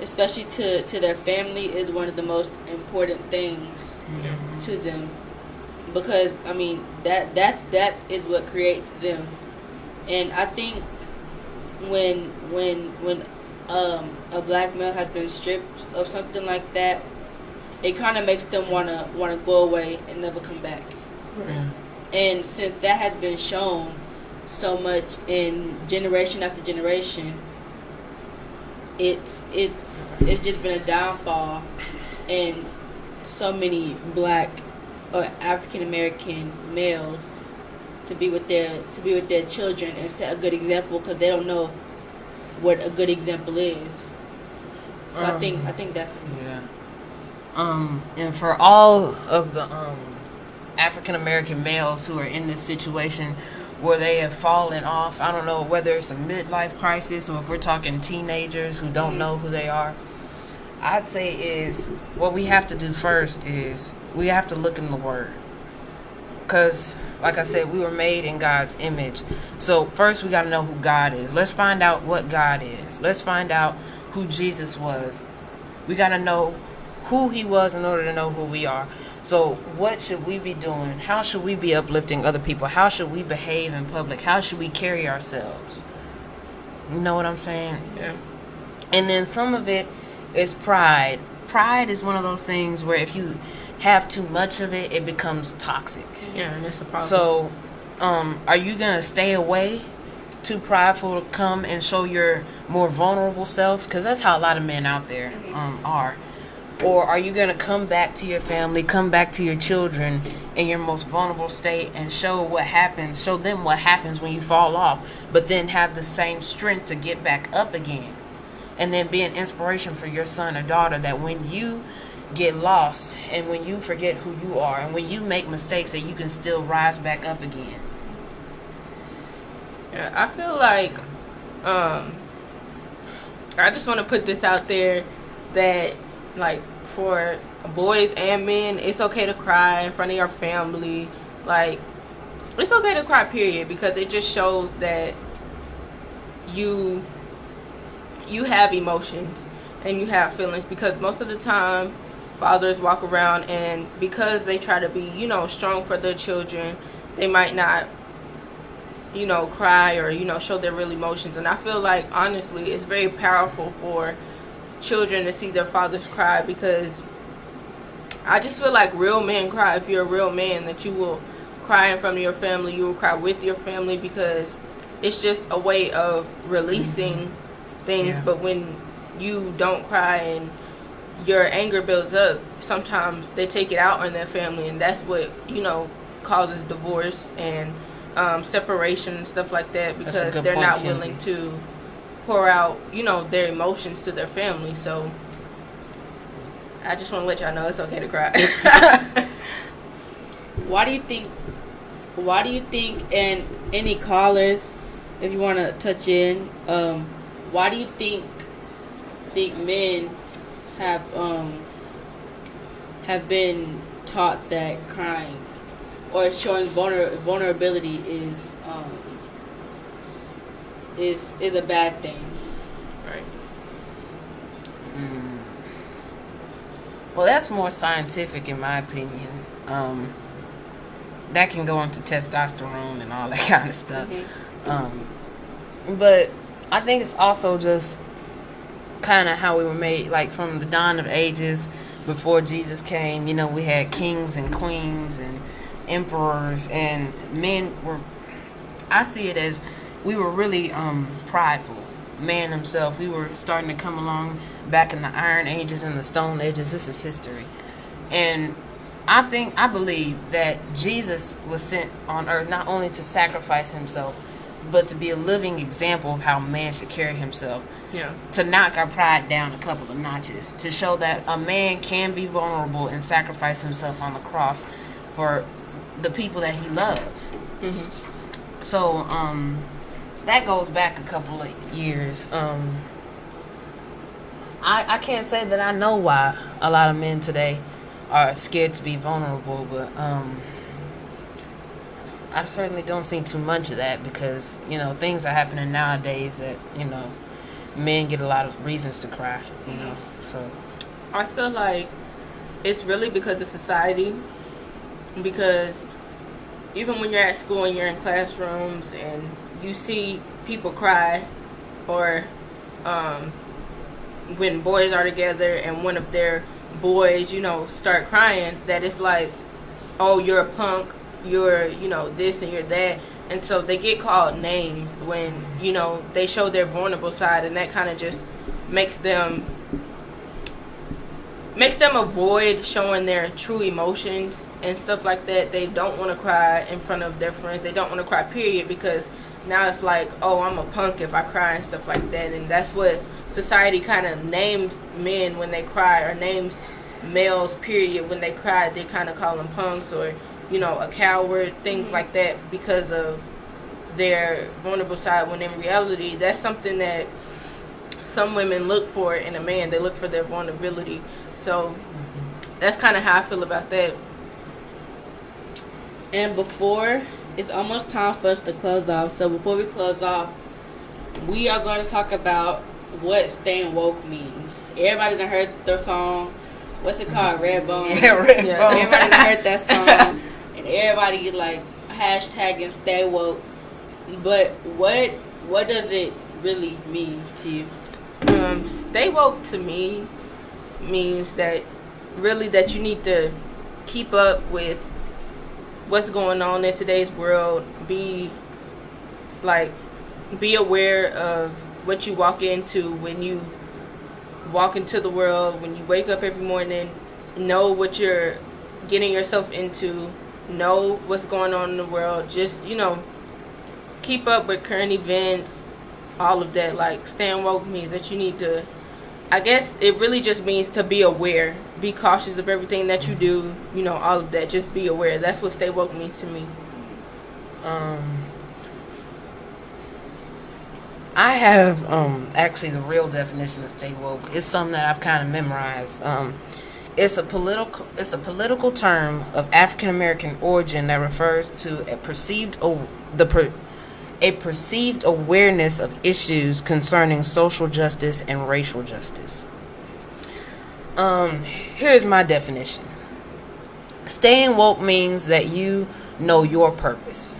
especially to their family, is one of the most important things to them. Because that is what creates them. And I think when a black male has been stripped of something like that, it kind of makes them wanna go away and never come back. And since that has been shown so much in generation after generation, it's just been a downfall in so many black or African American males to be with their children and set a good example, because they don't know what a good example is. So I think that's and for all of the African American males who are in this situation where they have fallen off, I don't know whether it's a midlife crisis or if we're talking teenagers who don't know who they are, I'd say is what we have to do first is we have to look in the Word. Because, like I said, we were made in God's image. So first we got to know who God is. Let's find out what God is. Let's find out who Jesus was. We got to know who he was in order to know who we are. So what should we be doing? How should we be uplifting other people? How should we behave in public? How should we carry ourselves? You know what I'm saying? Yeah. And then some of it is pride. Pride is one of those things where if you have too much of it, it becomes toxic. Yeah, and that's a problem. So, are you going to stay away, too prideful to come and show your more vulnerable self? Because that's how a lot of men out there are. Or are you going to come back to your family, come back to your children in your most vulnerable state and show them what happens when you fall off, but then have the same strength to get back up again? And then be an inspiration for your son or daughter, that when you get lost and when you forget who you are and when you make mistakes, that you can still rise back up again. Yeah, I feel like I just want to put this out there that, like, for boys and men, it's okay to cry in front of your family. Like, it's okay to cry, period, because it just shows that you have emotions and you have feelings. Because most of the time fathers walk around, and because they try to be, strong for their children, they might not, cry or, show their real emotions. And I feel like, honestly, it's very powerful for children to see their fathers cry, because I just feel like real men cry. If you're a real man, that you will cry in front of your family, you will cry with your family, because it's just a way of releasing things. But when you don't cry and your anger builds up, sometimes they take it out on their family, and that's what, you know, causes divorce and separation and stuff like that, because they're not willing to pour out, you know, their emotions to their family. So I just want to let y'all know it's okay to cry. Why do you think, and any callers, if you want to touch in, why do you think men have been taught that crying or showing vulnerability is a bad thing? Right. Well, that's more scientific in my opinion. That can go into testosterone and all that kind of stuff. But I think it's also just kind of how we were made, like from the dawn of ages before Jesus came. You know, we had kings and queens and emperors, and men were, I see it as, we were really prideful. Man himself, we were starting to come along back in the Iron Ages and the Stone Ages. This is history. And I believe that Jesus was sent on earth not only to sacrifice himself, but to be a living example of how man should carry himself. Yeah. To knock our pride down a couple of notches, to show that a man can be vulnerable and sacrifice himself on the cross for the people that he loves. So that goes back a couple of years. I can't say that I know why a lot of men today are scared to be vulnerable, but I certainly don't see too much of that, because, you know, things are happening nowadays that, you know, men get a lot of reasons to cry, you know. So I feel like it's really because of society, because even when you're at school and you're in classrooms and you see people cry, or when boys are together and one of their boys, you know, start crying, that it's like, oh, you're a punk, you're, you know, this and you're that. And so they get called names when, you know, they show their vulnerable side, and that kind of just makes them avoid showing their true emotions and stuff like that. They don't want to cry in front of their friends. They don't want to cry, period, because now it's like, oh, I'm a punk if I cry and stuff like that. And that's what society kind of names men when they cry, or names males, period, when they cry. They kind of call them punks, or, you know, a coward, things like that, because of their vulnerable side, when in reality that's something that some women look for in a man. They look for their vulnerability. So that's kind of how I feel about that. And before, it's almost time for us to close off. So before we close off, we are going to talk about what staying woke means. Everybody done heard the song, what's it called, Redbone? Yeah, Redbone. Everybody done heard that song, and everybody get like hashtagging stay woke. But what does it really mean to you? Stay woke to me means that really that you need to keep up with what's going on in today's world. Be aware of what you walk into when you walk into the world, when you wake up every morning. Know what you're getting yourself into. Know what's going on in the world. Just, you know, keep up with current events, all of that. Like, staying woke means that you need to, I guess it really just means to be aware. Be cautious of everything that you do, you know, all of that. Just be aware. That's what stay woke means to me. I have actually the real definition of stay woke. It's something that I've kind of memorized. It's a political term of African American origin that refers to a perceived awareness of issues concerning social justice and racial justice. Here's my definition. Staying woke means that you know your purpose.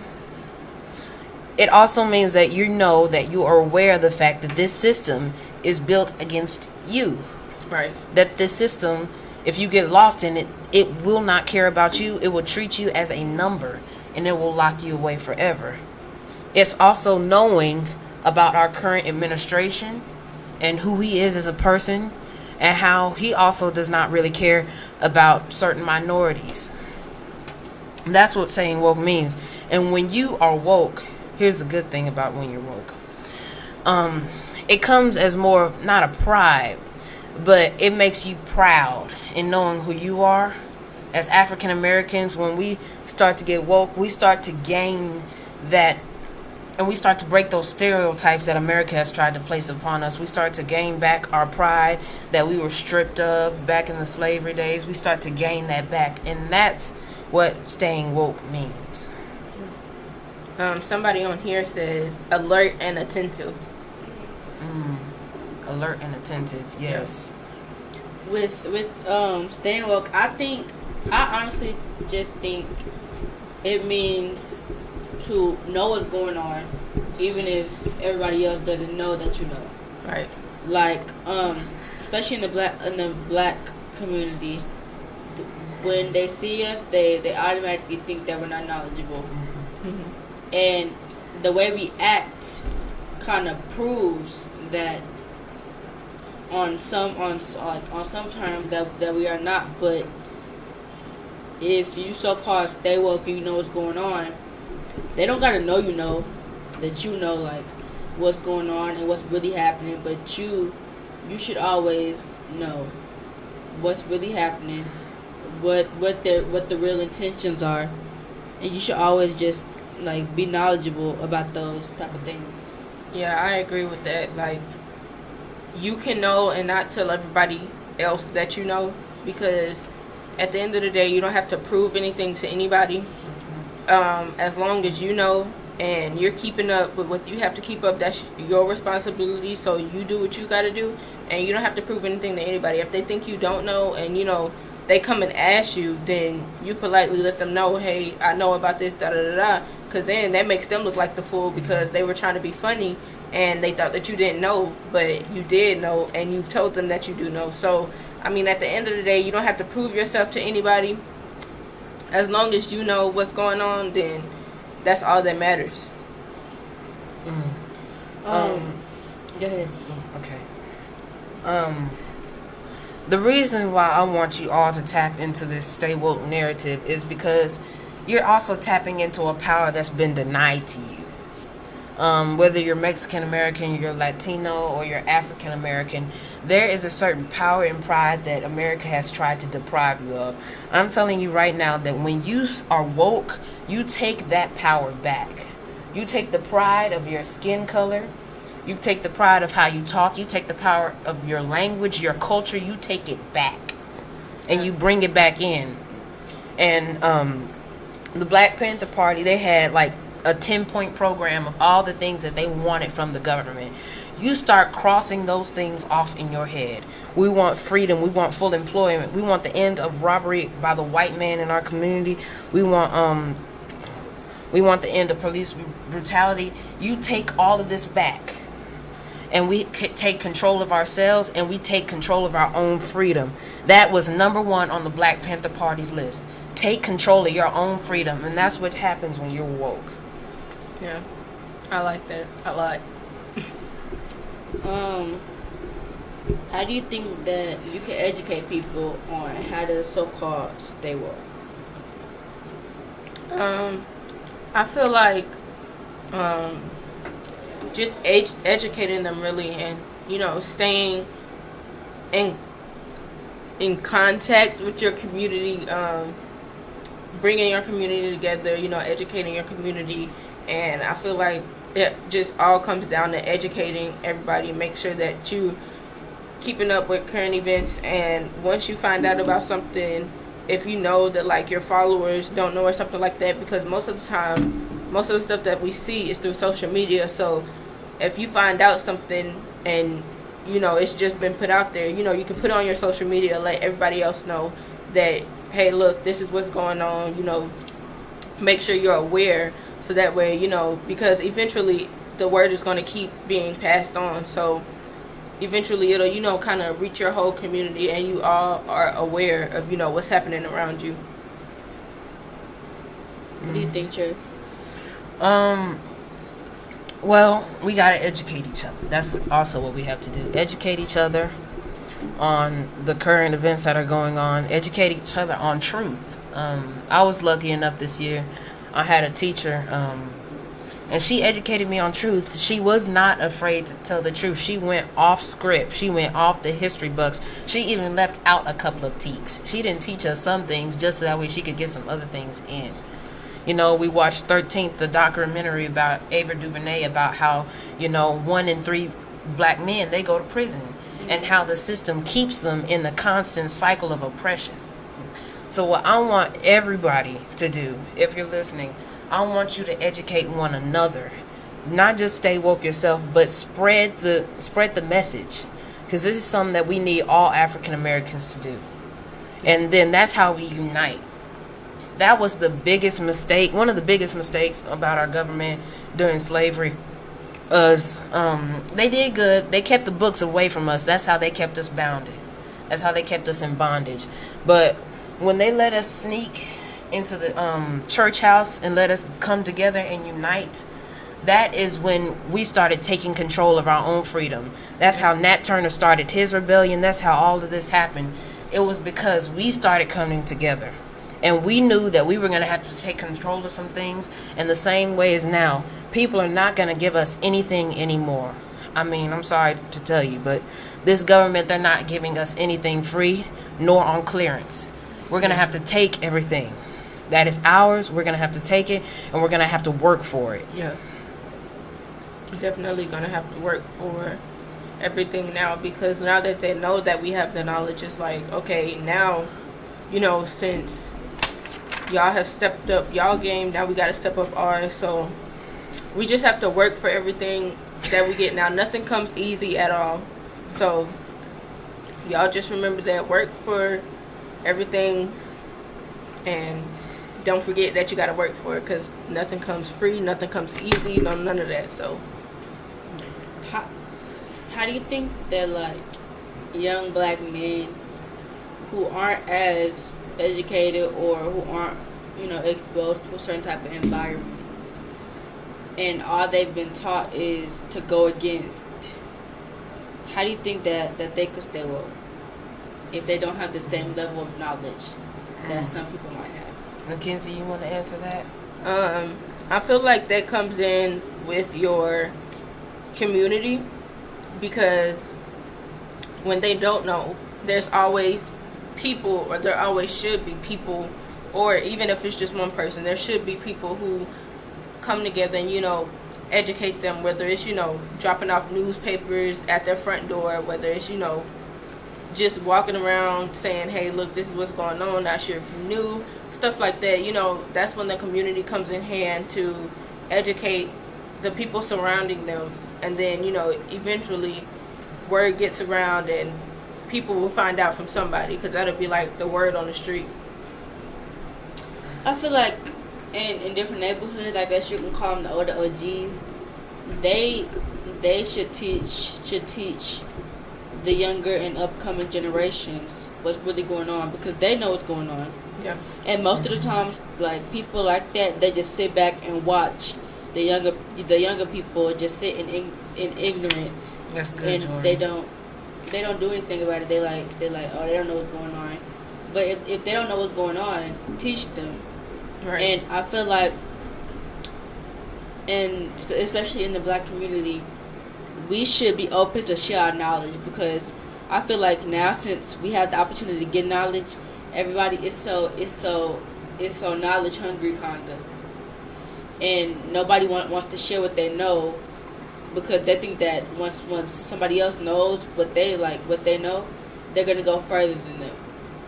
It also means that you know that you are aware of the fact that this system is built against you. Right. That this system If you get lost in it, it will not care about you. It will treat you as a number, and it will lock you away forever. It's also knowing about our current administration and who he is as a person, and how he also does not really care about certain minorities. That's what saying woke means. And when you are woke, here's the good thing about when you're woke. It comes as more of not a pride, but it makes you proud in knowing who you are. As African Americans, when we start to get woke, we start to gain that, and we start to break those stereotypes that America has tried to place upon us. We start to gain back our pride that we were stripped of back in the slavery days. We start to gain that back, and that's what staying woke means. Somebody on here said alert and attentive. Alert and attentive, yes. With staying woke, I honestly just think it means to know what's going on, even if everybody else doesn't know that you know. Right. Like, especially in the black community, when they see us, they automatically think that we're not knowledgeable, and the way we act kind of proves that on some terms that we are not. But if you so-called stay woke and you know what's going on, they don't gotta know that you know like what's going on and what's really happening, but you should always know what's really happening, what the real intentions are, and you should always just like be knowledgeable about those type of things. Yeah, I agree with that. Like, you can know and not tell everybody else that you know, because at the end of the day, you don't have to prove anything to anybody. As long as you know and you're keeping up with what you have to keep up, that's your responsibility. So you do what you got to do, and you don't have to prove anything to anybody. If they think you don't know and they come and ask you, then you politely let them know, hey, I know about this, da da da da. Because then that makes them look like the fool, because they were trying to be funny and they thought that you didn't know, but you did know, and you've told them that you do know. So, I mean, at the end of the day, you don't have to prove yourself to anybody. As long as you know what's going on, then that's all that matters. Go ahead. Okay. The reason why I want you all to tap into this stay woke narrative is because you're also tapping into a power that's been denied to you. Whether you're Mexican American, you're Latino, or you're African American, there is a certain power and pride that America has tried to deprive you of. I'm telling you right now that when you are woke, you take that power back. You take the pride of your skin color. You take the pride of how you talk. You take the power of your language, your culture. You take it back, and you bring it back in. And the Black Panther Party, they had like a 10-point program of all the things that they wanted from the government. You start crossing those things off in your head. We want freedom. We want full employment. We want the end of robbery by the white man in our community. We want the end of police brutality. You take all of this back, and we take control of ourselves, and we take control of our own freedom. That was number one on the Black Panther Party's list. Take control of your own freedom, and that's what happens when you're woke. Yeah, I like that a lot. How do you think that you can educate people on how to so-called stay woke? I feel like just educating them really, and staying in contact with your community, bringing your community together, educating your community. And I feel like it just all comes down to educating everybody, make sure that you keeping up with current events. And once you find out about something, if you know that like your followers don't know or something like that, because most of the time, most of the stuff that we see is through social media. So if you find out something and it's just been put out there, you can put it on your social media, let everybody else know that, hey, look, this is what's going on. Make sure you're aware, so that way, because eventually the word is going to keep being passed on. So eventually it'll, you know, kind of reach your whole community, and you all are aware of, you know, what's happening around you. What do you think, Trey? Well, we gotta educate each other. That's also what we have to do. Educate each other on the current events that are going on. Educate each other on truth. I was lucky enough this year. I had a teacher, and she educated me on truth. She was not afraid to tell the truth. She went off script. She went off the history books. She even left out a couple of teaks. She didn't teach us some things just so that way she could get some other things in. You know, we watched 13th, the documentary about Ava DuVernay, about how, you know, 1 in 3 black men, they go to prison, and how the system keeps them in the constant cycle of oppression. So what I want everybody to do, if you're listening, I want you to educate one another. Not just stay woke yourself, but spread the message. Because this is something that we need all African Americans to do. And then that's how we unite. That was the biggest mistake, one of the biggest mistakes about our government during slavery. They did good. They kept the books away from us. That's how they kept us bounded. That's how they kept us in bondage. But when they let us sneak into the church house and let us come together and unite, that is when we started taking control of our own freedom. That's how Nat Turner started his rebellion. That's how all of this happened. It was because we started coming together. And we knew that we were going to have to take control of some things. And the same way as now, people are not going to give us anything anymore. I mean, I'm sorry to tell you, but this government, they're not giving us anything free nor on clearance. We're going to have to take everything that is ours. We're going to have to take it, and we're going to have to work for it. Yeah. Definitely going to have to work for everything now, because now that they know that we have the knowledge, it's like, okay, now, you know, since y'all have stepped up y'all game, now we got to step up ours. So we just have to work for everything that we get now. Nothing comes easy at all. So y'all just remember that. Work for everything, and don't forget that you got to work for it, because nothing comes free, nothing comes easy, none of that. So how do you think that, like, young black men who aren't as educated or who aren't, you know, exposed to a certain type of environment, and all they've been taught is to go against, how do you think that they could stay woke if they don't have the same level of knowledge that some people might have? McKynzie, you want to answer that? I feel like that comes in with your community, because when they don't know, there's always people, or there always should be people, or even if it's just one person, there should be people who come together and, you know, educate them, whether it's, you know, dropping off newspapers at their front door, whether it's, you know, just walking around saying, hey, look, this is what's going on, not sure if you knew, stuff like that. You know, that's when the community comes in hand to educate the people surrounding them, and then, you know, eventually word gets around and people will find out from somebody, because that'll be like the word on the street. I feel like in different neighborhoods, I guess you can call them the older OGs, they should teach the younger and upcoming generations what's really going on, because they know what's going on. Yeah. And most of the times, like, people like that, they just sit back and watch the younger people just sit in ignorance. That's good, and Jordan. they don't do anything about it. They're like, oh, they don't know what's going on. But if they don't know what's going on, teach them. Right. And I feel like, and especially in the black community, we should be open to share our knowledge, because I feel like now, since we have the opportunity to get knowledge, everybody is so knowledge hungry, kinda, and nobody wants to share what they know, because they think that once somebody else knows what they know, they're gonna go further than them.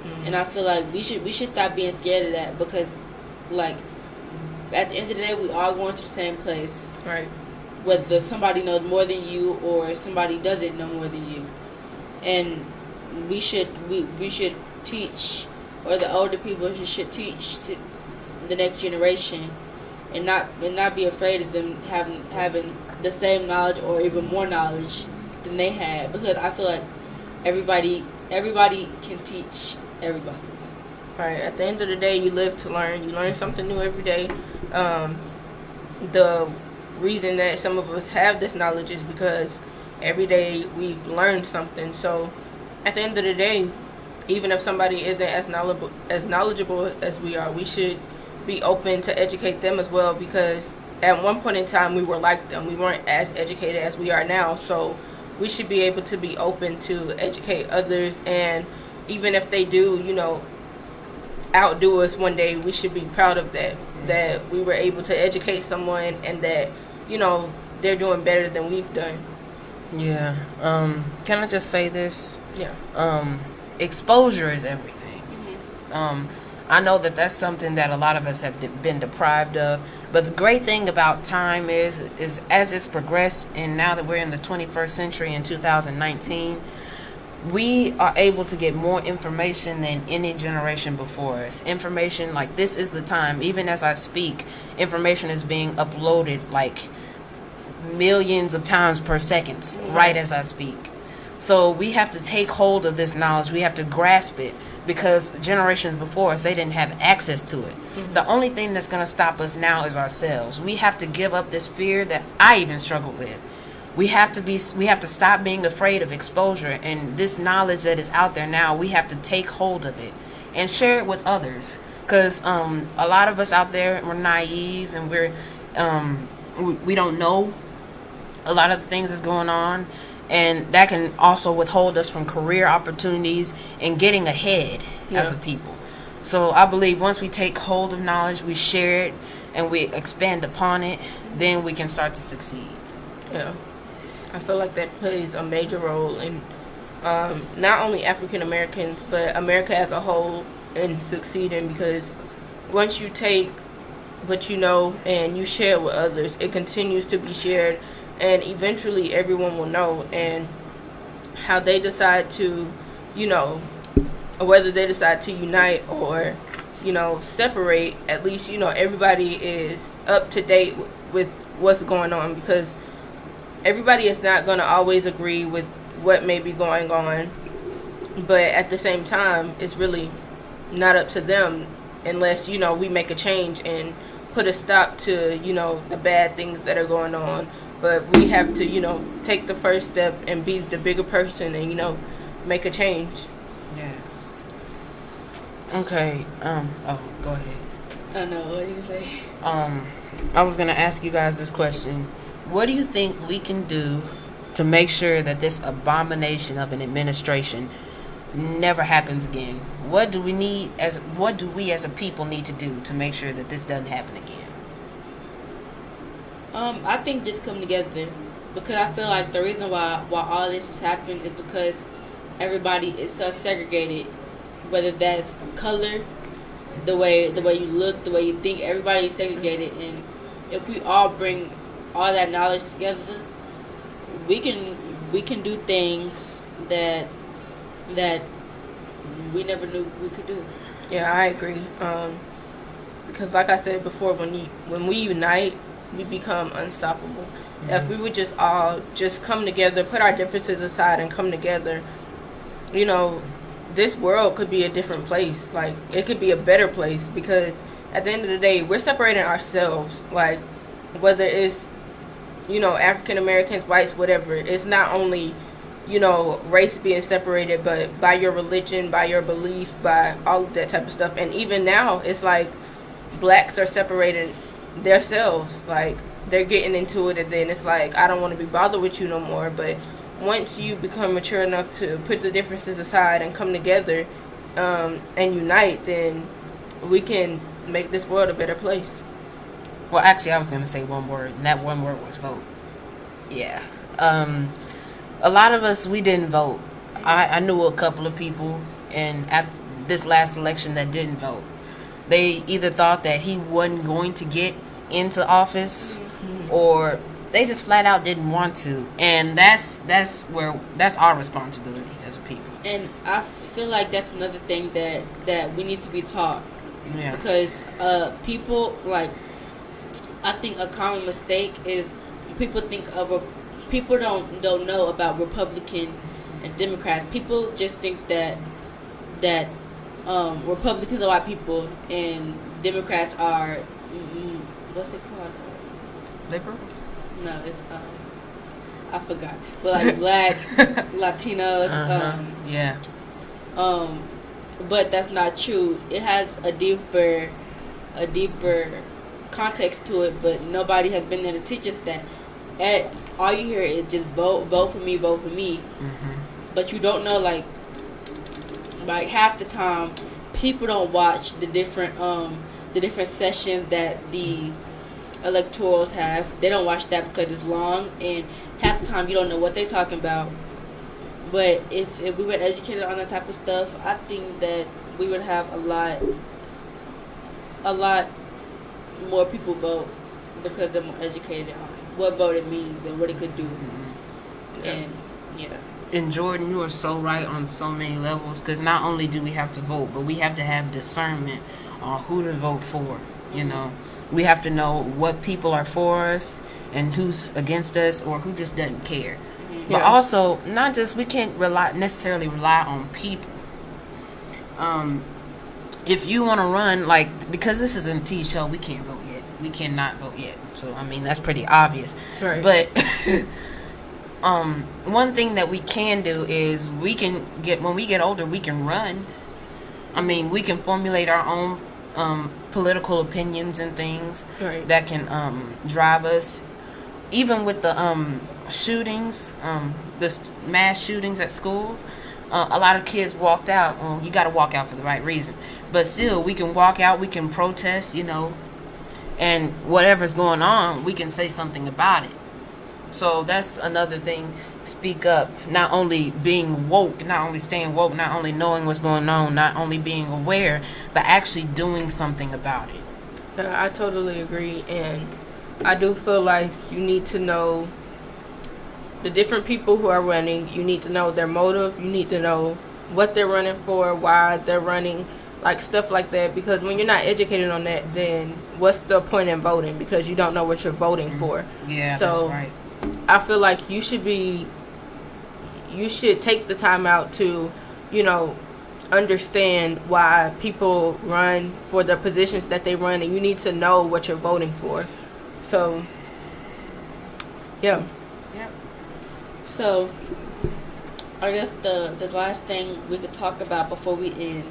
Mm-hmm. And I feel like we should stop being scared of that, because, like, at the end of the day, we all going to the same place. Right. Whether somebody knows more than you or somebody doesn't know more than you, and we should teach, or the older people should teach the next generation, and not be afraid of them having the same knowledge or even more knowledge than they had, because I feel like everybody can teach everybody. Right. At the end of the day, you live to learn. You learn something new every day. The reason that some of us have this knowledge is because every day we've learned something. So at the end of the day, even if somebody isn't as knowledgeable as we are, we should be open to educate them as well, because at one point in time we were like them. We weren't as educated as we are now, so we should be able to be open to educate others, and even if they do, outdo us one day, we should be proud of that we were able to educate someone, and that they're doing better than we've done. Yeah. Can I just say this? Yeah. Exposure is everything. I know that that's something that a lot of us have been deprived of, but the great thing about time is as it's progressed, and now that we're in the 21st century in 2019, we are able to get more information than any generation before us. Information, like, this is the time, even as I speak, information is being uploaded like millions of times per second, right as I speak. So we have to take hold of this knowledge. We have to grasp it, because generations before us, they didn't have access to it. The only thing that's going to stop us now is ourselves. We have to give up this fear that I even struggle with. We have to stop being afraid of exposure, and this knowledge that is out there now, we have to take hold of it and share it with others. Because a lot of us out there, we're naive, and we don't know a lot of the things that's going on. And that can also withhold us from career opportunities and getting ahead as a people. So I believe once we take hold of knowledge, we share it, and we expand upon it, then we can start to succeed. Yeah. I feel like that plays a major role in not only African Americans, but America as a whole in succeeding, because once you take what you know and you share it with others, it continues to be shared. And eventually everyone will know, and how they decide to, whether they decide to unite or, separate, at least, everybody is up to date with what's going on, because everybody is not going to always agree with what may be going on. But at the same time, it's really not up to them unless, we make a change and put a stop to, the bad things that are going on. But we have to, take the first step and be the bigger person and, make a change. Yes. Okay. Oh, go ahead. I know what you say. I was gonna ask you guys this question. What do you think we can do to make sure that this abomination of an administration never happens again? What do we as a people need to do to make sure that this doesn't happen again? I think just come together, because I feel like the reason why all this has happened is because everybody is so segregated, whether that's color, the way you look, the way you think. Everybody's segregated, and if we all bring all that knowledge together, we can do things that we never knew we could do. Yeah, I agree. Because like I said before, when we unite, we become unstoppable. Mm-hmm. If we would just all come together, put our differences aside and come together, this world could be a different place. Like, it could be a better place, because at the end of the day, we're separating ourselves. Like, whether it's, African Americans, whites, whatever, it's not only, race being separated, but by your religion, by your belief, by all of that type of stuff. And even now, it's like blacks are separating themselves. Like, they're getting into it, and then it's like, I don't want to be bothered with you no more. But once you become mature enough to put the differences aside and come together and unite, then we can make this world a better place. Well, actually, I was going to say one word, and that one word was vote. Yeah. A lot of us, we didn't vote. I knew a couple of people after this last election that didn't vote. They either thought that he wasn't going to get into office, or they just flat out didn't want to. And that's our responsibility as a people. And I feel like that's another thing that we need to be taught. Yeah. Because people, like, I think a common mistake is when people think of a people don't know about Republican and Democrats. People just think that Republicans are white people and Democrats are what's it called? Liberal? No, it's I forgot. But like black Latinos. Yeah. But that's not true. It has a deeper context to it, but nobody has been there to teach us that. All you hear is just vote for me, vote for me. But you don't know, like half the time, people don't watch the different sessions that the electorals have. They don't watch that because it's long, and half the time you don't know what they're talking about. But if we were educated on that type of stuff, I think that we would have a lot more people vote because they're more educated on what voting means and what it could do. And And Jordan, you are so right on so many levels, because not only do we have to vote, but we have to have discernment on who to vote for. You know, we have to know what people are for us and who's against us or who just doesn't care. But also, not just, we can't necessarily rely on people. If you want to run, like, because this is a TV show, we can't vote yet. We cannot vote yet. So, I mean, that's pretty obvious. Right. But one thing that we can do is when we get older, we can run. I mean, we can formulate our own political opinions and things that can drive us. Even with the shootings, the mass shootings at schools, a lot of kids walked out. Well, you got to walk out for the right reason. But still, we can walk out, we can protest, you know, and whatever's going on, we can say something about it. So that's another thing. Speak up. Not only being woke, not only staying woke, not only knowing what's going on, not only being aware, but actually doing something about it. I totally agree, and I do feel like you need to know the different people who are running. You need to know their motive. You need to know what they're running for, why they're running, like stuff like that. Because when you're not educated on that, then what's the point in voting? Because you don't know what you're voting for. Yeah, so that's right. I feel like you should take the time out to, you know, understand why people run for the positions that they run, and you need to know what you're voting for. So, yeah. Yep. So, I guess the last thing we could talk about before we end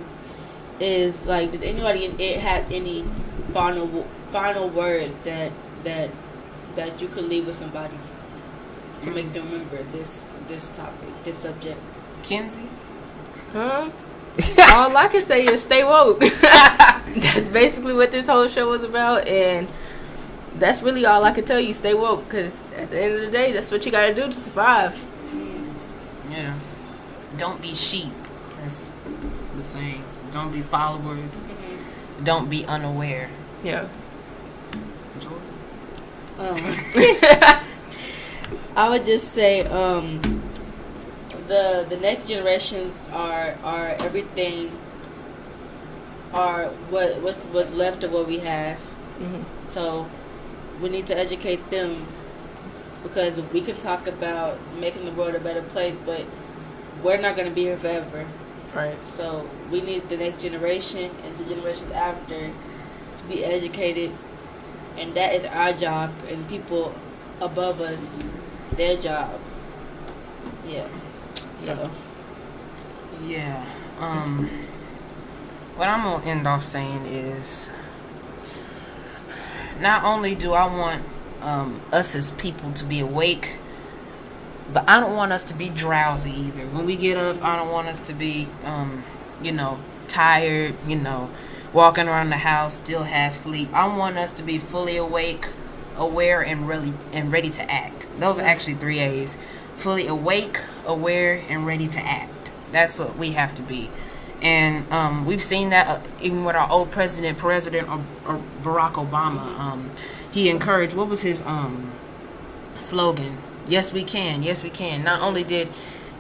is, like, did anybody have any final words that you could leave with somebody to make them remember this topic, this subject? McKynzie? Huh? All I can say is stay woke. That's basically what this whole show was about, and that's really all I can tell you. Stay woke, because at the end of the day, that's what you got to do to survive. Yes. Don't be sheep. That's the saying. Don't be followers. Don't be unaware. Yeah. Jordan? I would just say the next generations are everything, are what's left of what we have. So we need to educate them, because we can talk about making the world a better place, but we're not going to be here forever. Right. So we need the next generation and the generations after to be educated, and that is our job, and people above us, their job. Yeah. So. Yeah. What I'm gonna end off saying is, not only do I want us as people to be awake, but I don't want us to be drowsy either. When we get up, I don't want us to be, tired, walking around the house, still half asleep. I want us to be fully awake, aware, and ready to act. Those are actually 3 A's. Fully awake, aware, and ready to act. That's what we have to be. And we've seen that even with our old president or Barack Obama. He encouraged, what was his slogan? Yes, we can. Yes, we can. Not only did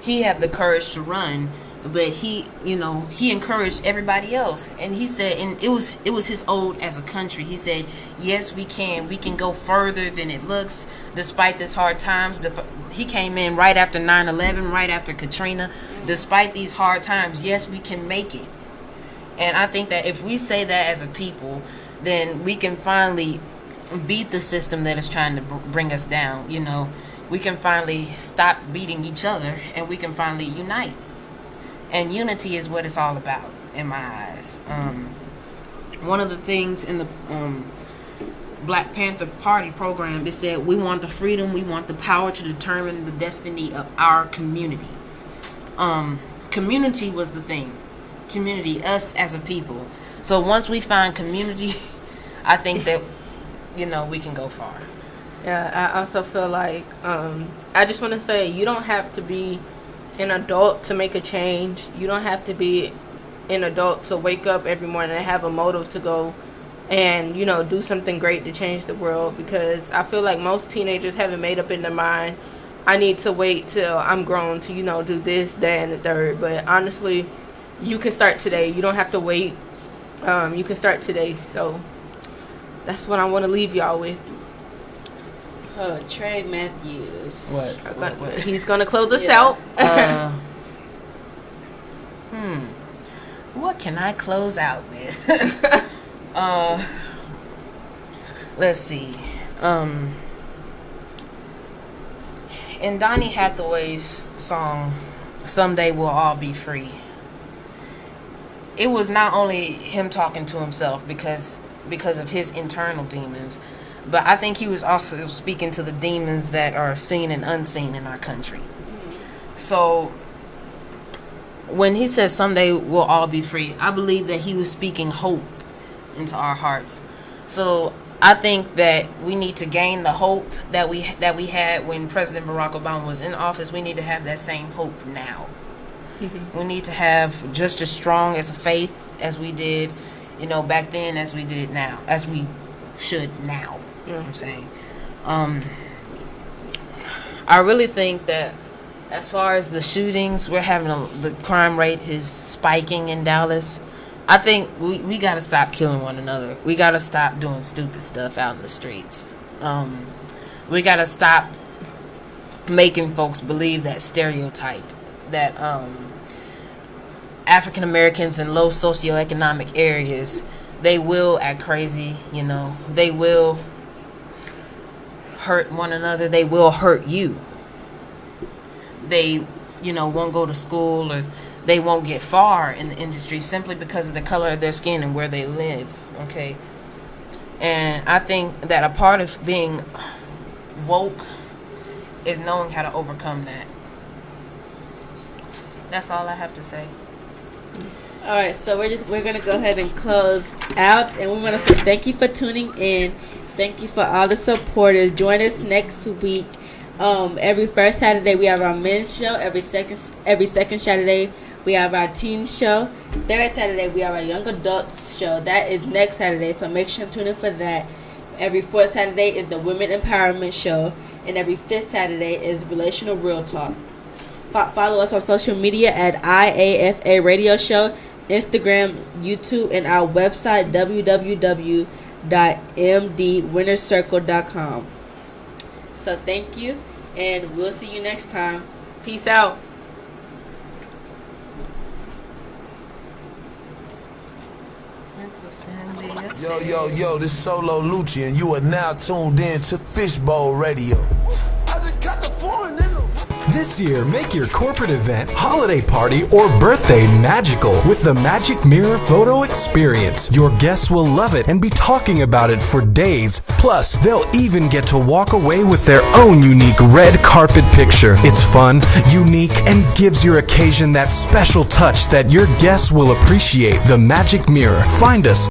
he have the courage to run, but he encouraged everybody else. And he said, and it was his ode as a country. He said, yes, we can. We can go further than it looks. Despite this hard times, he came in right after 9/11, right after Katrina. Despite these hard times, yes, we can make it. And I think that if we say that as a people, then we can finally beat the system that is trying to bring us down. You know, we can finally stop beating each other, and we can finally unite. And unity is what it's all about, in my eyes. One of the things in the Black Panther Party program, it said, we want the freedom, we want the power to determine the destiny of our community. Community was the thing. Community, us as a people. So once we find community, I think that, you know, we can go far. Yeah, I also feel like, I just want to say, you don't have to be an adult to make a change. You don't have to be an adult to wake up every morning and have a motive to go and, you know, do something great to change the world, because I feel like most teenagers haven't made up in their mind, I need to wait till I'm grown to, you know, do this, that, and the third. But honestly, you can start today. You don't have to wait. You can start today. So that's what I want to leave y'all with. Oh, Trey Matthews. What? He's going to close us out. What can I close out with? Let's see. In Donny Hathaway's song, Someday We'll All Be Free, it was not only him talking to himself because of his internal demons, but I think he was also speaking to the demons that are seen and unseen in our country. So when he says someday we'll all be free, I believe that he was speaking hope into our hearts. So I think that we need to gain the hope that we had when President Barack Obama was in office. We need to have that same hope now. We need to have just as strong as a faith as we did, you know, back then as we did now, as we should now. You know what I'm saying? I really think that as far as the shootings, we're having the crime rate is spiking in Dallas. I think we got to stop killing one another. We got to stop doing stupid stuff out in the streets. We got to stop making folks believe that stereotype that African Americans in low socioeconomic areas, they will act crazy, you know. They will hurt one another. They will hurt you. They, you know, won't go to school, or they won't get far in the industry simply because of the color of their skin and where they live, okay? And I think that a part of being woke is knowing how to overcome that. That's all I have to say. All right, so we're gonna go ahead and close out, and we want to say thank you for tuning in. Thank you for all the supporters. Join us next week. Every first Saturday we have our men's show. Every second Saturday we have our teen show. Third Saturday we have our young adults show. That is next Saturday, so make sure to tune in for that. Every fourth Saturday is the women empowerment show, and every fifth Saturday is relational real talk. Follow us on social media at IAFA Radio Show, Instagram, YouTube, and our website www.mdwinnercircle.com. So thank you, and we'll see you next time. Peace out. Yo, this Solo Lucci, and you are now tuned in to Fishbowl Radio. This year, make your corporate event, holiday party, or birthday magical with the Magic Mirror Photo Experience. Your guests will love it and be talking about it for days. Plus, they'll even get to walk away with their own unique red carpet picture. It's fun, unique, and gives your occasion that special touch that your guests will appreciate. The Magic Mirror. Find us